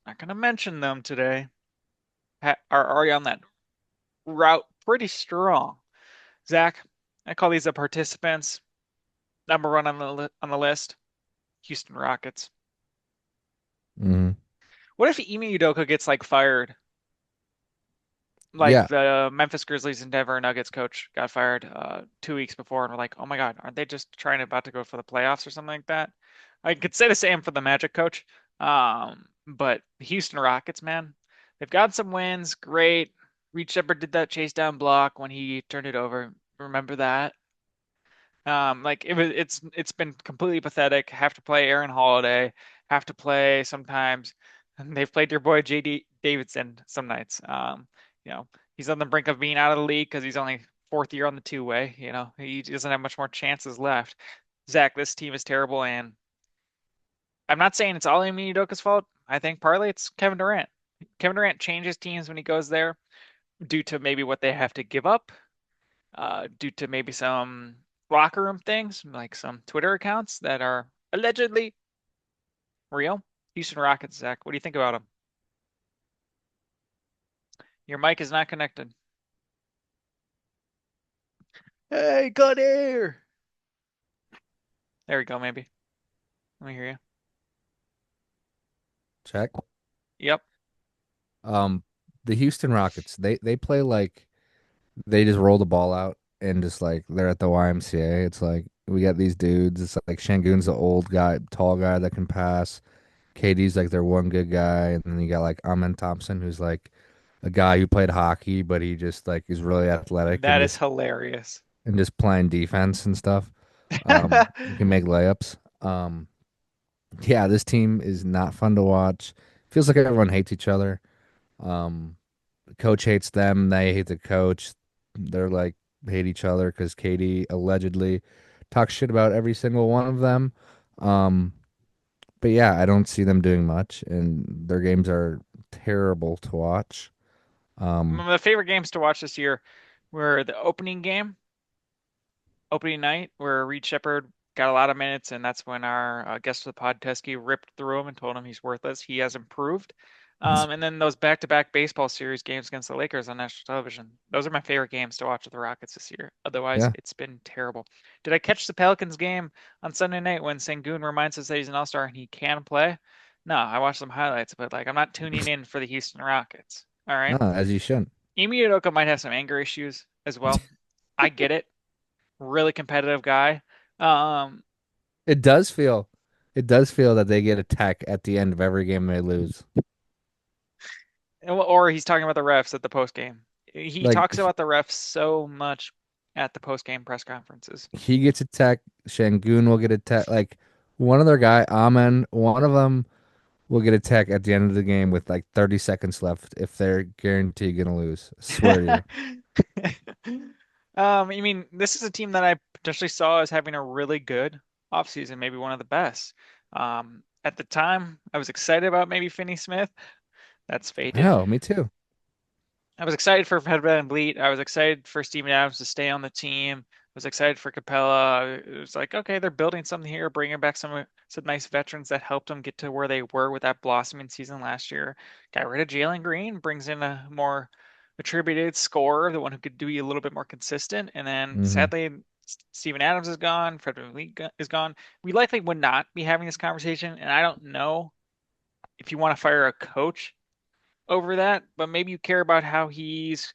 S1: not going to mention them today, are already on that route pretty strong. Zach, I call these the participants. Number one on the list, Houston Rockets.
S2: Hmm.
S1: What if Ime Udoka gets like fired, like
S2: Yeah,
S1: the Memphis Grizzlies and Denver Nuggets coach got fired 2 weeks before, and we're like, oh my God, aren't they just trying about to go for the playoffs or something like that? I could say the same for the Magic coach, but the Houston Rockets, man, they've got some wins. Great. Reed Shepard did that chase down block when he turned it over. Remember that? Like it's been completely pathetic. Have to play Aaron Holiday, have to play sometimes, and they've played your boy JD Davidson some nights. He's on the brink of being out of the league because he's only fourth year on the two-way. He doesn't have much more chances left. Zach, this team is terrible, and I'm not saying it's all Ime Udoka's fault. I think partly it's Kevin Durant. Kevin Durant changes teams when he goes there due to maybe what they have to give up due to maybe some locker room things, like some Twitter accounts that are allegedly real. Houston Rockets, Zach, what do you think about them? Your mic is not connected. Hey, cut air. There we go, maybe. Let me hear you.
S2: check.
S1: Yep.
S2: Um, the Houston Rockets, they play like they just roll the ball out and just like they're at the YMCA. It's like we got these dudes. It's like Shangoon's the old guy, tall guy that can pass. KD's like their one good guy, and then you got like Amen Thompson, who's like a guy who played hockey, but he just like is really athletic
S1: That is hilarious.
S2: and just playing defense and stuff. He can make layups. Yeah, this team is not fun to watch. Feels like everyone hates each other. Um, coach hates them. They hate the coach. They're like hate each other because Katie allegedly talks shit about every single one of them. Um, but yeah, I don't see them doing much, and their games are terrible to watch. Um,
S1: My favorite games to watch this year were the opening night, where Reed Shepherd got a lot of minutes, and that's when our guest of the pod, Teskey, ripped through him and told him he's worthless. He has improved. And then those back-to-back baseball series games against the Lakers on national television. Those are my favorite games to watch with the Rockets this year. Otherwise,
S2: yeah.
S1: it's been terrible. Did I catch the Pelicans game on Sunday night when Sengun reminds us that he's an all-star and he can play? No, I watched some highlights, but like I'm not tuning in for the Houston Rockets. All right.
S2: No, as you shouldn't.
S1: Emi Udoka might have some anger issues as well. I get it. Really competitive guy. Um,
S2: It does feel, it does feel that they get a tech at the end of every game they lose.
S1: or he's talking about the refs at the post game. He
S2: Like
S1: talks about the refs so much at the post game press conferences.
S2: he gets a tech, Shangun will get a tech. Like one of their guy, Amen, one of them will get a tech at the end of the game with like 30 seconds left if they're guaranteed gonna lose. I swear to you.
S1: I mean, this is a team that I potentially saw as having a really good offseason, maybe one of the best. At the time, I was excited about maybe Finney Smith. That's faded.
S2: Oh, me too.
S1: I was excited for Fred VanVleet. I was excited for Steven Adams to stay on the team. I was excited for Capella. It was like, okay, they're building something here, bringing back some nice veterans that helped them get to where they were with that blossoming season last year. Got rid of Jalen Green, brings in a more attributed scorer, the one who could be a little bit more consistent. And then
S2: Hmm.
S1: sadly, Steven Adams is gone. Fred VanVleet is gone. We likely would not be having this conversation, and I don't know if you want to fire a coach over that, but maybe you care about how he's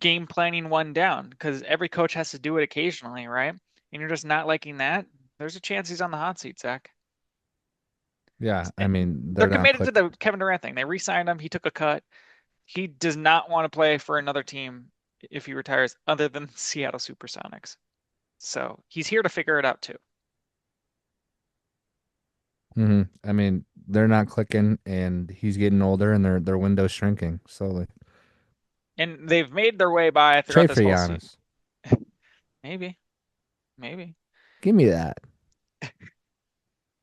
S1: game planning one down because every coach has to do it occasionally, right? And you're just not liking that. There's a chance he's on the hot seat, Zach.
S2: Yeah, I
S1: And
S2: mean
S1: they're
S2: they're not
S1: committed to
S2: click.
S1: the Kevin Durant thing. They re-signed him. He took a cut. He does not want to play for another team if he retires, other than Seattle Supersonics. So he's here to figure it out too.
S2: I mean they're not clicking, and he's getting older, and their window's shrinking slowly.
S1: And they've made their way by throughout
S2: Trade
S1: this
S2: for
S1: whole season.
S2: Giannis.
S1: Maybe, maybe.
S2: Give me that.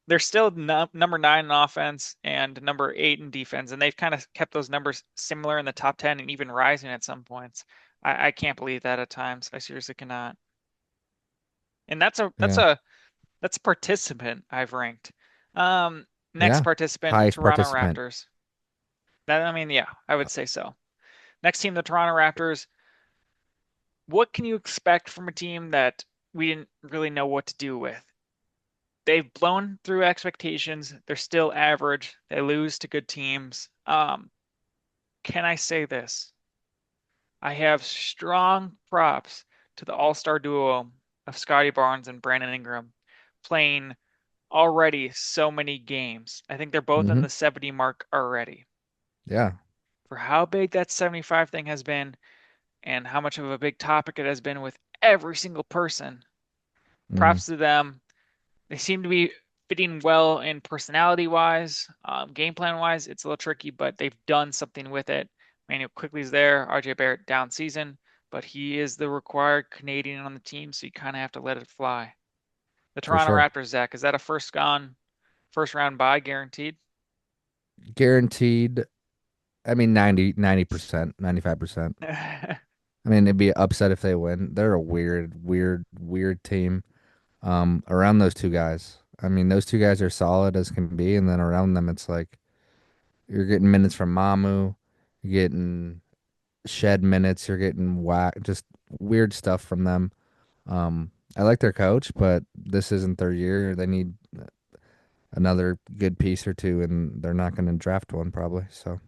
S1: They're still number nine in offense and number eight in defense, and they've kind of kept those numbers similar in the top 10 and even rising at some points. I can't believe that at times. I seriously cannot. And
S2: Yeah.
S1: that's a participant I've ranked. Next
S2: Yeah.
S1: participant,
S2: Highest
S1: Toronto
S2: participant.
S1: Raptors. That I mean, yeah, I would say so. Next team, the Toronto Raptors. What can you expect from a team that we didn't really know what to do with? They've blown through expectations. They're still average. They lose to good teams. Can I say this? I have strong props to the all-star duo of Scotty Barnes and Brandon Ingram playing already so many games. I think they're both in
S2: Hmm.
S1: the 70 mark already.
S2: Yeah.
S1: For how big that 75 thing has been and how much of a big topic it has been with every single person,
S2: Hmm.
S1: props to them. They seem to be fitting well in personality wise, game plan wise. It's a little tricky, but they've done something with it. Manuel Quickly's there, RJ Barrett down season, but he is the required Canadian on the team, so you kind of have to let it fly. The
S2: For
S1: Toronto
S2: sure.
S1: Raptors, Zach, is that a first round bye guaranteed?
S2: Guaranteed. I mean 90%, 95%. I mean, it'd be an upset if they win. They're a weird team. Around those two guys. I mean, those two guys are solid as can be, and then around them, it's like you're getting minutes from Mamu, you're getting shed minutes, you're getting whack, just weird stuff from them. I like their coach, but this isn't their year. They need another good piece or two, and they're not going to draft one probably. So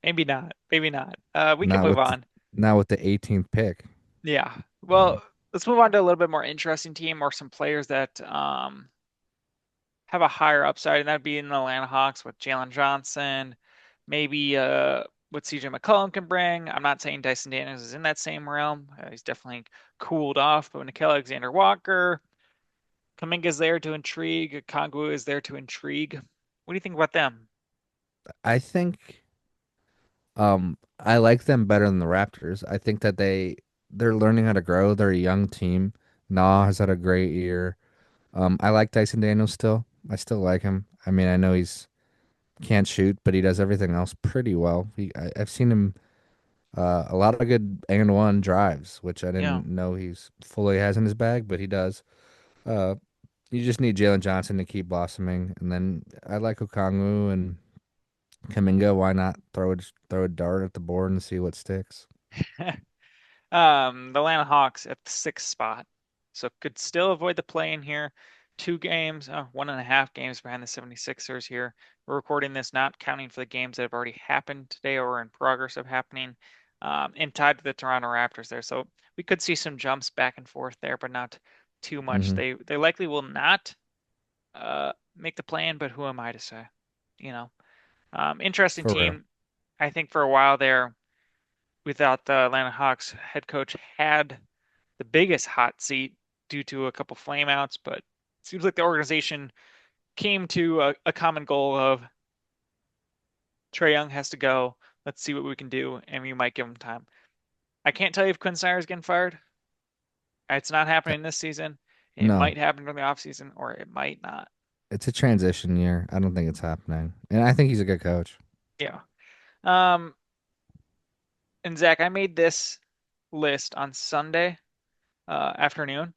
S1: Maybe not. Maybe not. We can
S2: not
S1: move
S2: with the,
S1: on.
S2: not with the 18th pick.
S1: Yeah. Well, let's move on to a little bit more interesting team or some players that have a higher upside, and that'd be in the Atlanta Hawks with Jalen Johnson, maybe what CJ McCollum can bring. I'm not saying Dyson Daniels is in that same realm. He's definitely cooled off, but Nickeil Alexander Walker, Kaminga's there to intrigue. Kongwu is there to intrigue. What do you think about them?
S2: I think I like them better than the Raptors. I think that they're learning how to grow. They're a young team. Nah has had a great year. I like Dyson Daniels still. I still like him. I mean, I know he's can't shoot, but he does everything else pretty well. I've seen him a lot of good and one drives, which I
S1: Yeah.
S2: didn't know he's fully has in his bag, but he does. Uh, you just need Jalen Johnson to keep blossoming, and then I like Okongwu and Kaminga. Why not throw a dart at the board and see what sticks?
S1: The Atlanta Hawks at the sixth spot. So could still avoid the play in here. 2 games, 1.5 games behind the 76ers here. We're recording this not counting for the games that have already happened today or are in progress of happening, and tied to the Toronto Raptors there. So we could see some jumps back and forth there, but not too much.
S2: Hmm.
S1: They likely will not make the play in, but who am I to say? You know, interesting
S2: For real.
S1: team. I think for a while there, without the Atlanta Hawks head coach had the biggest hot seat due to a couple flameouts, but it seems like the organization came to a common goal of Trae Young has to go. Let's see what we can do, and we might give him time. I can't tell you if Quinn Snyder's getting fired. It's not
S2: Uh,
S1: happening this season. It
S2: No,
S1: might happen during the offseason, or it might not.
S2: it's a transition year. I don't think it's happening, and I think he's a good coach.
S1: Yeah. Um, and Zach, I made this list on Sunday afternoon,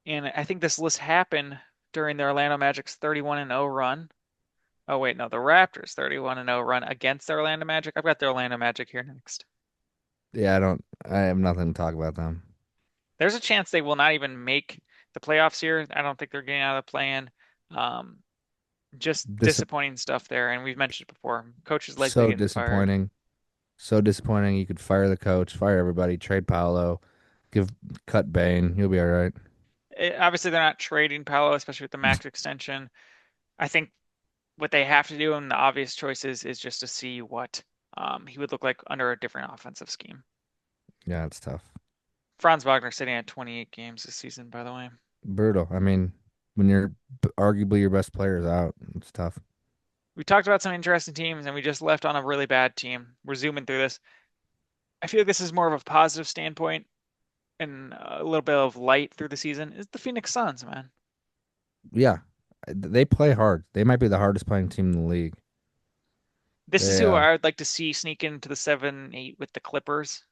S1: and I think this list happened during the Orlando Magic's 31 and 0 run. Oh wait, no, the Raptors 31 and 0 run against the Orlando Magic. I've got the Orlando Magic here next.
S2: Yeah, I don't. I have nothing to talk about them.
S1: There's a chance they will not even make the playoffs here. I don't think they're getting out of the play-in. Um, just
S2: Dis
S1: disappointing stuff there, and we've mentioned it before. Coach is likely
S2: so
S1: getting fired.
S2: disappointing. So disappointing. You could fire the coach, fire everybody, trade Paolo, give cut Bane. You'll be all right.
S1: Obviously, they're not trading Paolo, especially with the max extension. I think what they have to do, and the obvious choice is just to see what he would look like under a different offensive scheme.
S2: Yeah, it's tough.
S1: Franz Wagner sitting at 28 games this season, by the way.
S2: Brutal. I mean, when arguably your best player is out, it's tough.
S1: We talked about some interesting teams, and we just left on a really bad team. We're zooming through this. I feel like this is more of a positive standpoint and a little bit of light through the season. Is the Phoenix Suns, man.
S2: Yeah, they play hard. They might be the hardest playing team in the league.
S1: This is
S2: They
S1: who I would like to see sneak into the 7-8 with the Clippers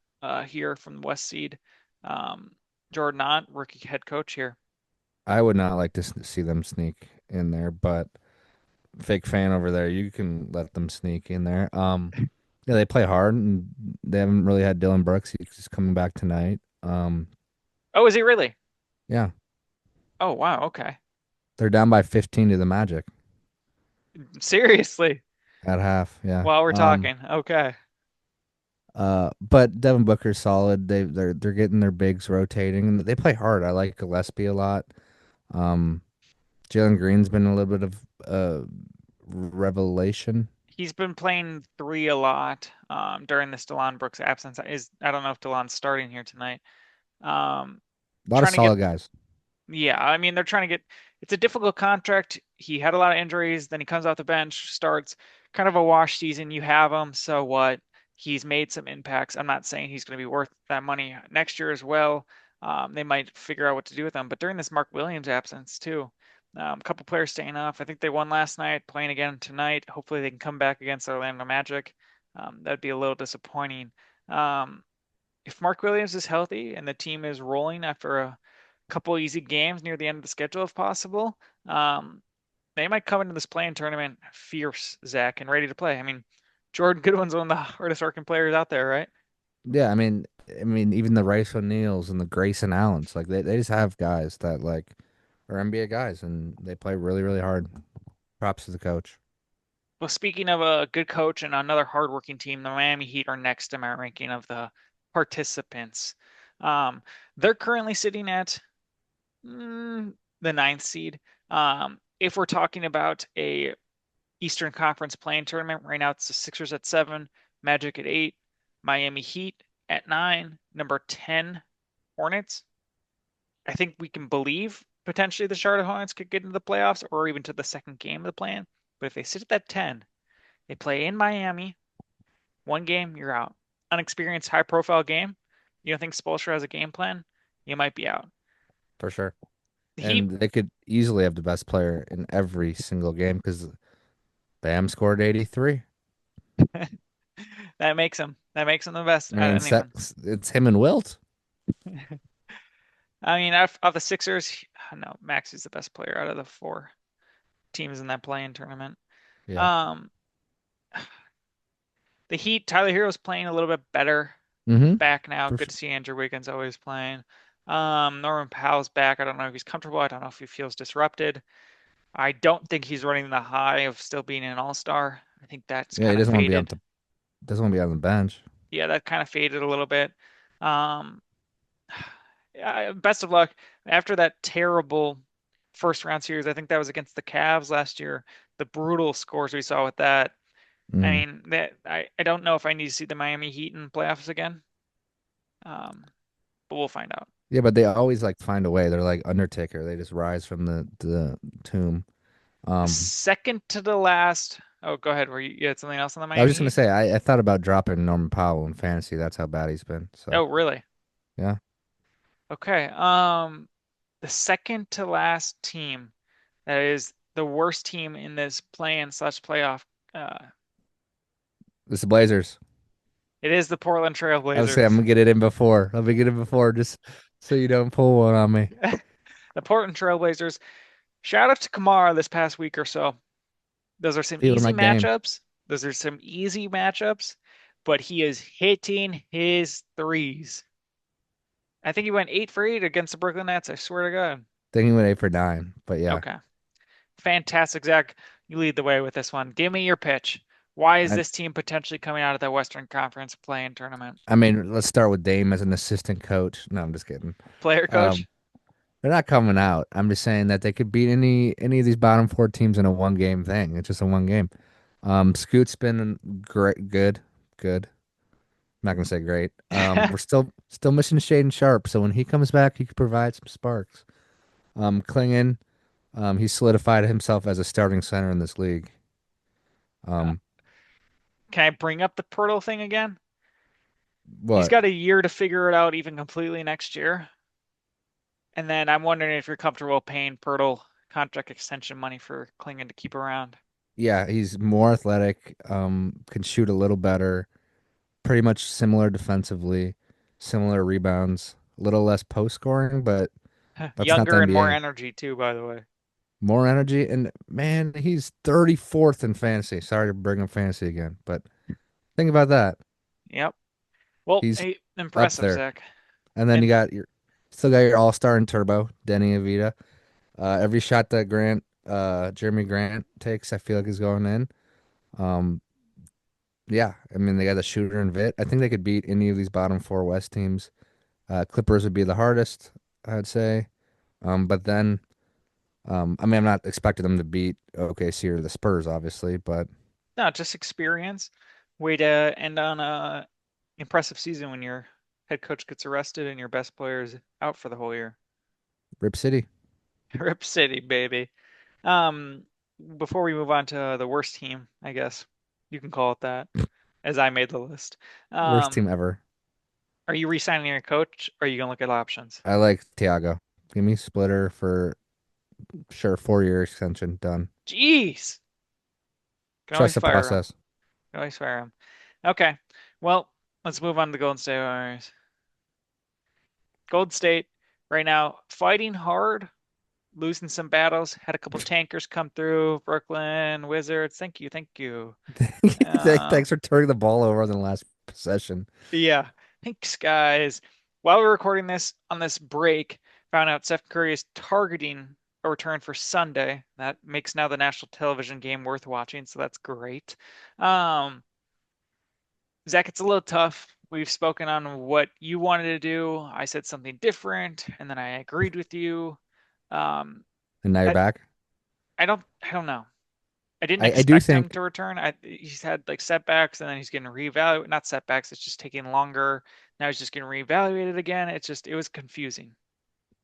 S1: here from the West Seed. Um, Jordan Ott, rookie head coach here.
S2: I would not like to see them sneak in there, but fake fan over there, you can let them sneak in there. Yeah, they play hard and they haven't really had Dylan Brooks. He's coming back tonight.
S1: Oh, is he really?
S2: Yeah,
S1: Oh, wow. Okay.
S2: they're down by 15 to the Magic
S1: Seriously.
S2: at half. Yeah.
S1: While we're talking. Okay.
S2: But Devin Booker's solid. They're getting their bigs rotating and they play hard. I like Gillespie a lot. Um, Jalen Green's been a little bit of revelation.
S1: He's been playing three a lot during this DeLon Brooks absence. I don't know if DeLon's starting here tonight. Um,
S2: A lot of
S1: trying to get
S2: solid guys.
S1: Yeah, I mean they're trying to get it's a difficult contract. He had a lot of injuries, then he comes off the bench, starts kind of a wash season. You have him, so what? He's made some impacts. I'm not saying he's going to be worth that money next year as well. They might figure out what to do with him. But during this Mark Williams absence too, a couple players staying off. I think they won last night, playing again tonight. Hopefully they can come back against Orlando Magic. That'd be a little disappointing. Um, if Mark Williams is healthy and the team is rolling after a couple easy games near the end of the schedule, if possible, um, they might come into this playing tournament fierce, Zach, and ready to play. I mean, Jordan Goodwin's one of the hardest working players out there, right?
S2: Yeah, I mean, even the Rice O'Neals and the Grayson Allens, like they just have guys that like are NBA guys and they play really, really hard. Props to the coach.
S1: Well, speaking of a good coach and another hardworking team, the Miami Heat are next in my ranking of the participants. Um, they're currently sitting at the ninth seed. If we're talking about a Eastern Conference playing tournament. Right now it's the Sixers at 7, Magic at 8, Miami Heat at 9, number 10 Hornets. I think we can believe. potentially the Charlotte Hornets could get into the playoffs or even to the second game of the plan. But if they sit at that 10, they play in Miami, one game, you're out. Unexperienced, high profile game. You don't think Spoelstra has a game plan? You might be out.
S2: for sure.
S1: The Heat,
S2: And they could easily have the best player in every single game because Bam scored 83.
S1: that makes him the best
S2: I
S1: out of
S2: mean,
S1: anyone.
S2: it's him and Wilt.
S1: I mean, of the Sixers, no, Max is the best player out of the four teams in that play-in tournament.
S2: Yeah.
S1: Um, the Heat, Tyler Hero's playing a little bit better. He's
S2: Mm-hmm.
S1: back now.
S2: For
S1: Good
S2: sure.
S1: to see Andrew Wiggins always playing. Norman Powell's back. I don't know if he's comfortable. I don't know if he feels disrupted. I don't think he's running the high of still being an all-star. I think that's
S2: Yeah, he
S1: kind of
S2: doesn't want to be
S1: faded.
S2: doesn't want to be on the bench.
S1: Yeah, that kind of faded a little bit. Um, best of luck after that terrible first round series. I think that was against the Cavs last year. The brutal scores we saw with that. I
S2: Mm.
S1: mean, I don't know if I need to see the Miami Heat in playoffs again. Um, but we'll find out.
S2: Yeah, but they always like find a way. They're like Undertaker. They just rise from the tomb. Um,
S1: Second to the last. Oh, go ahead. Were you had something else on the
S2: I was
S1: Miami
S2: just gonna
S1: Heat?
S2: say I thought about dropping Norman Powell in fantasy. That's how bad he's been. So
S1: Oh, really?
S2: yeah,
S1: Okay. The second to last team that is the worst team in this play-in slash playoff. Uh,
S2: it's the Blazers.
S1: it is the Portland Trail
S2: I was saying I'm
S1: Blazers.
S2: gonna get it in before. Let me get it before, just so you don't pull one on me.
S1: The Portland Trail Blazers. Shout out to Kamara this past week or so. Those are some
S2: Stealing
S1: easy
S2: my game.
S1: matchups. Those are some easy matchups, but he is hitting his threes. I think he went 8 for 8 against the Brooklyn Nets. I swear to God.
S2: Think he went 8 for 9, but yeah.
S1: Okay. Fantastic, Zach. You lead the way with this one. Give me your pitch. Why is
S2: I
S1: this team potentially coming out of the Western Conference play-in tournament?
S2: I mean, let's start with Dame as an assistant coach. No, I'm just kidding.
S1: Player
S2: Um,
S1: coach?
S2: they're not coming out. I'm just saying that they could beat any of these bottom four teams in a one game thing. It's just a one game. Scoot's been great, good. I'm not gonna say great. We're still missing Shaden Sharp, so when he comes back, he could provide some sparks. Klingon, he solidified himself as a starting center in this league.
S1: Uh,
S2: Um,
S1: can I bring up the Pirtle thing again? He's
S2: what?
S1: got a year to figure it out even completely next year. And then I'm wondering if you're comfortable paying Pirtle contract extension money for Klingon to keep around.
S2: Yeah, he's more athletic. Can shoot a little better. Pretty much similar defensively, similar rebounds. A little less post scoring, but that's not the
S1: Younger and more
S2: NBA.
S1: energy too, by the way.
S2: More energy, and man, he's 34th in fantasy. Sorry to bring up fantasy again, but think about that.
S1: Yep. Well,
S2: He's
S1: hey,
S2: up
S1: impressive,
S2: there.
S1: Zach.
S2: And then you
S1: And
S2: got your still got your all-star in Turbo, Denny Avita. Every shot that Jeremy Grant takes, I feel like is going in. Um, yeah, I mean they got a shooter in Vit. I think they could beat any of these bottom four West teams. Clippers would be the hardest, I'd say. But then, I mean, I'm not expecting them to beat OKC or the Spurs, obviously, but
S1: no, just experience. Way to end on a impressive season when your head coach gets arrested and your best player is out for the whole year.
S2: Rip City,
S1: Rip City, baby. Um, before we move on to the worst team, I guess you can call it that, as I made the list.
S2: worst team
S1: Um,
S2: ever.
S1: are you re-signing your coach, or are you gonna look at options?
S2: I like Thiago. Give me Splitter for sure, 4 year extension done.
S1: Jeez, can always
S2: Trust the
S1: fire him.
S2: process.
S1: Can always fire him. Okay, well, let's move on to Golden State Warriors. Golden State right now fighting hard, losing some battles. Had a couple tankers come through. Brooklyn Wizards. Thank you, thank you.
S2: Thanks for turning the ball over on the last possession.
S1: Yeah. Thanks, guys. While we're recording this on this break, found out Steph Curry is targeting a return for Sunday. That makes now the national television game worth watching, so that's great. Um, Zach, it's a little tough. We've spoken on what you wanted to do. I said something different, and then I agreed with you. Um,
S2: And now you're
S1: I,
S2: back.
S1: I don't know. I didn't
S2: I do
S1: expect him
S2: think,
S1: to return. He's had like setbacks and then he's getting reevaluated. Not setbacks, it's just taking longer. Now he's just getting reevaluated again. It was confusing.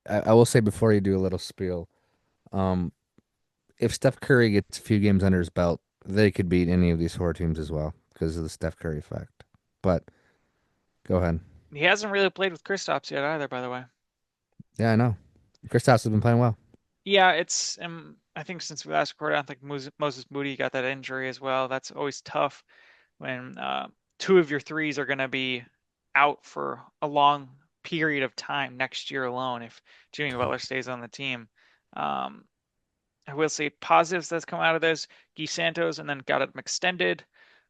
S2: I will say before you do a little spiel, um, if Steph Curry gets a few games under his belt, they could beat any of these four teams as well because of the Steph Curry effect. But go ahead.
S1: He hasn't really played with Kristaps yet either, by the way.
S2: Yeah, I know. Kristaps has been playing well.
S1: Yeah, it's I think since we last recorded, I think Moses Moody got that injury as well. That's always tough when two of your threes are going to be out for a long period of time next year alone if Jimmy Butler stays on the team. Um, I will say positives that's come out of this. Guy Santos and then got him extended.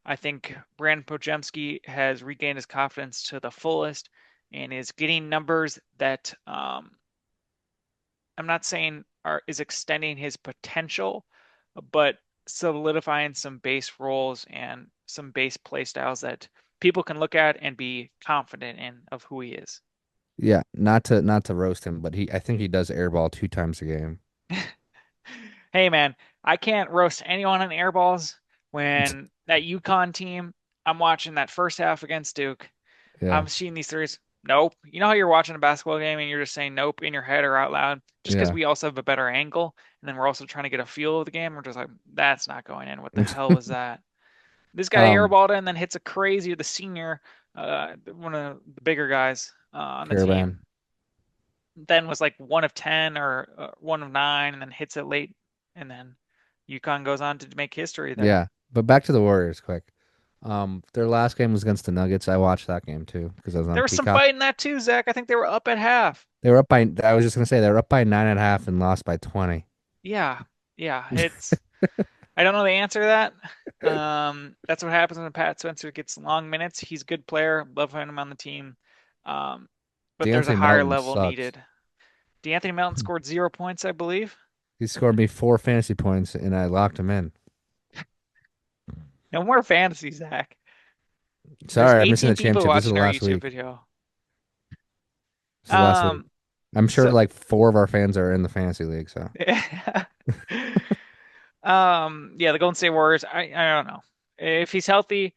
S1: I think Brandon Pojemski has regained his confidence to the fullest and is getting numbers that I'm not saying are is extending his potential, but solidifying some base roles and some base play styles that people can look at and be confident in of who he is.
S2: Yeah, not to roast him, but he I think he does airball 2 times a game.
S1: Hey man, I can't roast anyone on airballs when that UConn team, I'm watching that first half against Duke.
S2: Yeah,
S1: I'm seeing these threes. Nope. You know how you're watching a basketball game and you're just saying nope in your head or out loud? Just because
S2: yeah.
S1: we also have a better angle and then we're also trying to get a feel of the game. We're just like, that's not going in. What the hell was that? This guy
S2: Um,
S1: airballed it and then hits a crazy, the senior, one of the bigger guys on the team.
S2: Caravan.
S1: Then was like 1 of 10 or 1 of 9 and then hits it late. And then UConn goes on to make history there.
S2: Yeah, but back to the Warriors quick. Their last game was against the Nuggets. I watched that game too because I was on
S1: There was some
S2: Peacock.
S1: fight in that too, Zach. I think they were up at half.
S2: They were up by. I was just gonna say they were up by 9.5 and lost by 20.
S1: Yeah. Yeah. I don't know the answer to that. That's what happens when Pat Spencer gets long minutes. He's a good player. Love having him on the team. Um, but there's a
S2: De'Anthony
S1: higher
S2: Melton
S1: level
S2: sucks.
S1: needed. DeAnthony Melton scored 0 points, I believe.
S2: He scored me 4 fantasy points and I locked him in.
S1: No more fantasy, Zach. There's
S2: Sorry, I'm missing
S1: 18
S2: the
S1: people
S2: championship. This is the
S1: watching our
S2: last
S1: YouTube
S2: week.
S1: video.
S2: This is the last week.
S1: Um,
S2: I'm sure
S1: so
S2: like four of our fans are in the fantasy league. So
S1: yeah, the Golden State Warriors, I don't know. If he's healthy,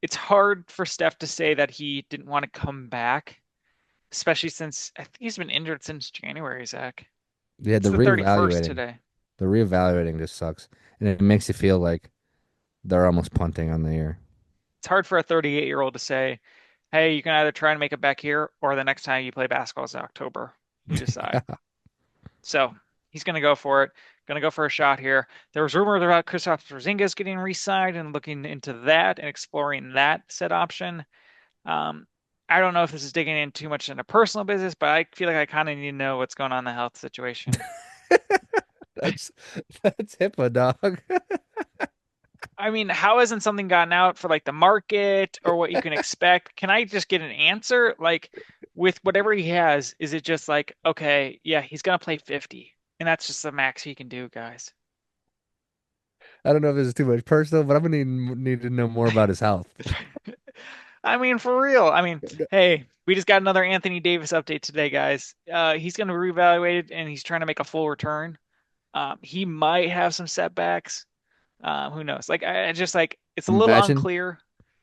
S1: it's hard for Steph to say that he didn't want to come back, especially since I think he's been injured since January, Zach.
S2: yeah,
S1: It's
S2: the
S1: the 31st
S2: reevaluating,
S1: today.
S2: the reevaluating just sucks, and it makes you feel like they're almost punting on the year.
S1: It's hard for a 38-year-old to say, hey, you can either try and make it back here or the next time you play basketball is in October. You decide.
S2: Yeah,
S1: So he's going to go for it. Going to go for a shot here. There was rumors about Kristaps Porzingis getting re-signed and looking into that and exploring that said option. Um, I don't know if this is digging in too much into personal business, but I feel like I kind of need to know what's going on in the health situation.
S2: that's that's HIPAA, dog.
S1: I mean, how hasn't something gotten out for like the market or what you can expect? Can I just get an answer? Like with whatever he has, is it just like, okay, yeah, he's gonna play 50, and that's just the max he can do, guys.
S2: I don't know if this is too much personal, but I'm gonna need to know more about his health.
S1: I mean, for real. I mean, hey, we just got another Anthony Davis update today, guys. He's gonna be reevaluated and he's trying to make a full return. He might have some setbacks. Who knows? Like I just like it's a little
S2: Imagine,
S1: unclear.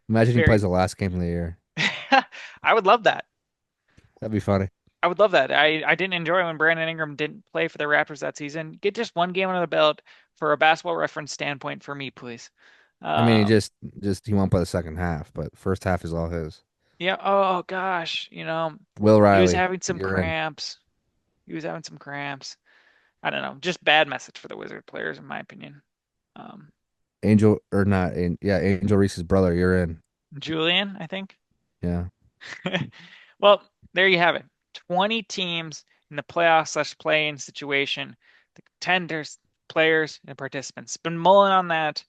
S2: imagine he plays
S1: Very.
S2: the last game of the year.
S1: I would love that.
S2: That'd be funny.
S1: I would love that. I didn't enjoy when Brandon Ingram didn't play for the Raptors that season. Get just one game under the belt for a basketball reference standpoint for me, please.
S2: I mean, he
S1: Um,
S2: just he won't play the second half, but first half is all his.
S1: yeah. Oh gosh,
S2: Will
S1: he was
S2: Riley,
S1: having some
S2: you're in.
S1: cramps. He was having some cramps. I don't know. Just bad message for the Wizard players, in my opinion. Um,
S2: Angel or not? Yeah, Angel Reese's brother, you're in.
S1: Julian, I think.
S2: Yeah.
S1: Well, there you have it. 20 teams in the playoff slash play-in situation. The contenders, players, and participants. Been mulling on that.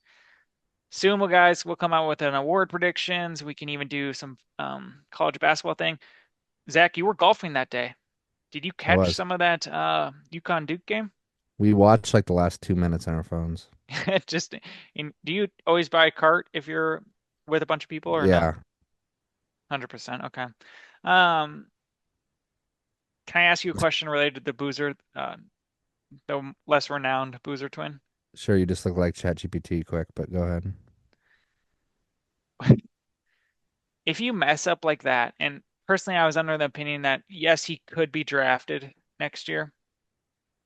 S1: Soon, we'll come out with an award predictions. We can even do some college basketball thing. Zach, you were golfing that day. Did you
S2: I
S1: catch
S2: was.
S1: some of that UConn Duke game?
S2: We watched like the last 2 minutes on our phones.
S1: Just do you always buy a cart if you're with a bunch of people or no?
S2: Yeah,
S1: 100%. Okay. Um, can I ask you a question related to the Boozer, the less renowned Boozer twin?
S2: sure. You just look like ChatGPT quick, but go ahead.
S1: If you mess up like that, and personally, I was under the opinion that yes, he could be drafted next year.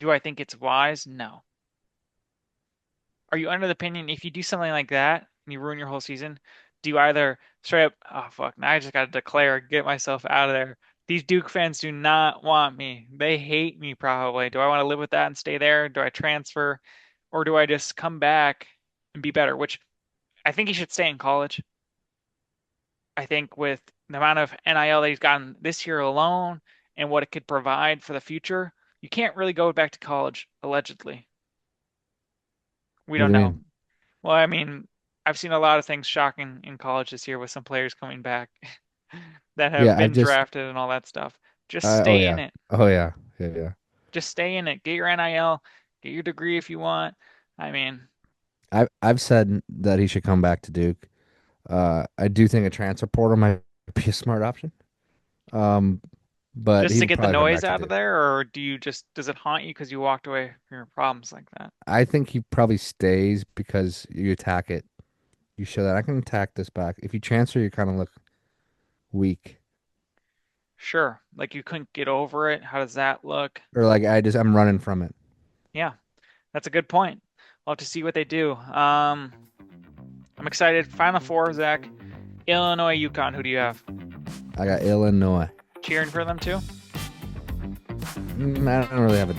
S1: Do I think it's wise? No. Are you under the opinion if you do something like that and you ruin your whole season, do you either straight up, oh fuck, now I just gotta declare, get myself out of there. These Duke fans do not want me. They hate me probably. Do I want to live with that and stay there? Do I transfer? Or do I just come back and be better? Which I think he should stay in college. I think with the amount of NIL that he's gotten this year alone and what it could provide for the future, you can't really go back to college, allegedly. We
S2: What do
S1: don't
S2: you
S1: know.
S2: mean?
S1: Well, I mean, I've seen a lot of things shocking in college this year with some players coming back that have
S2: Yeah, I
S1: been
S2: just
S1: drafted and all that stuff. Just
S2: oh
S1: stay in
S2: yeah.
S1: it.
S2: Oh yeah. Yeah, yeah.
S1: Just stay in it. Get your NIL, get your degree if you want. I mean,
S2: I've said that he should come back to Duke. I do think a transfer portal might be a smart option. Um, but
S1: just to
S2: he'd
S1: get the
S2: probably come
S1: noise
S2: back to
S1: out of
S2: Duke.
S1: there, or do you just, does it haunt you because you walked away from your problems like that?
S2: I think he probably stays because you attack it. You show that I can attack this back. If you transfer, you kind of look weak.
S1: Sure. Like you couldn't get over it. How does that look?
S2: Or like I'm running from it.
S1: Yeah, that's a good point. We'll have to see what they do. I'm excited. Final four, Zach. Illinois, UConn. Who do you have?
S2: I got Illinois.
S1: Cheering for them too?
S2: I don't really have a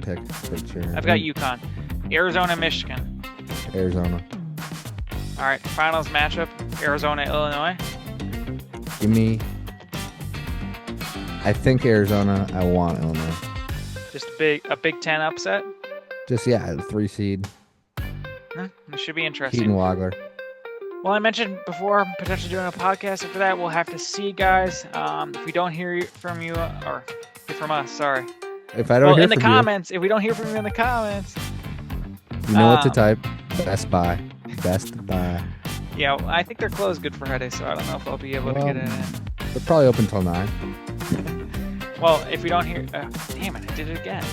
S2: pick picture.
S1: I've got UConn. Arizona, Michigan.
S2: Arizona.
S1: All right, finals matchup. Arizona, Illinois.
S2: Give me. I think Arizona. I want Illinois.
S1: Just a Big Ten upset.
S2: Just yeah, 3 seed.
S1: It should be
S2: Keaton
S1: interesting.
S2: Wagler.
S1: Well, I mentioned before potentially doing a podcast after that. We'll have to see, guys. If we don't hear from you or hear from us, sorry.
S2: If I don't
S1: Well,
S2: hear
S1: in the
S2: from you,
S1: comments, if we don't hear from you in the comments,
S2: you know what to
S1: um,
S2: type. Best Buy. Best Buy.
S1: yeah, well, I think they're closed Good Friday, so I don't know if I'll be able to
S2: Well,
S1: get it in.
S2: they're probably open till 9.
S1: Well, if we don't hear, damn it, I did it again.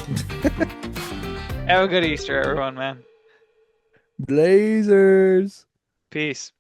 S1: Have a good Easter, everyone, man.
S2: Blazers.
S1: Peace.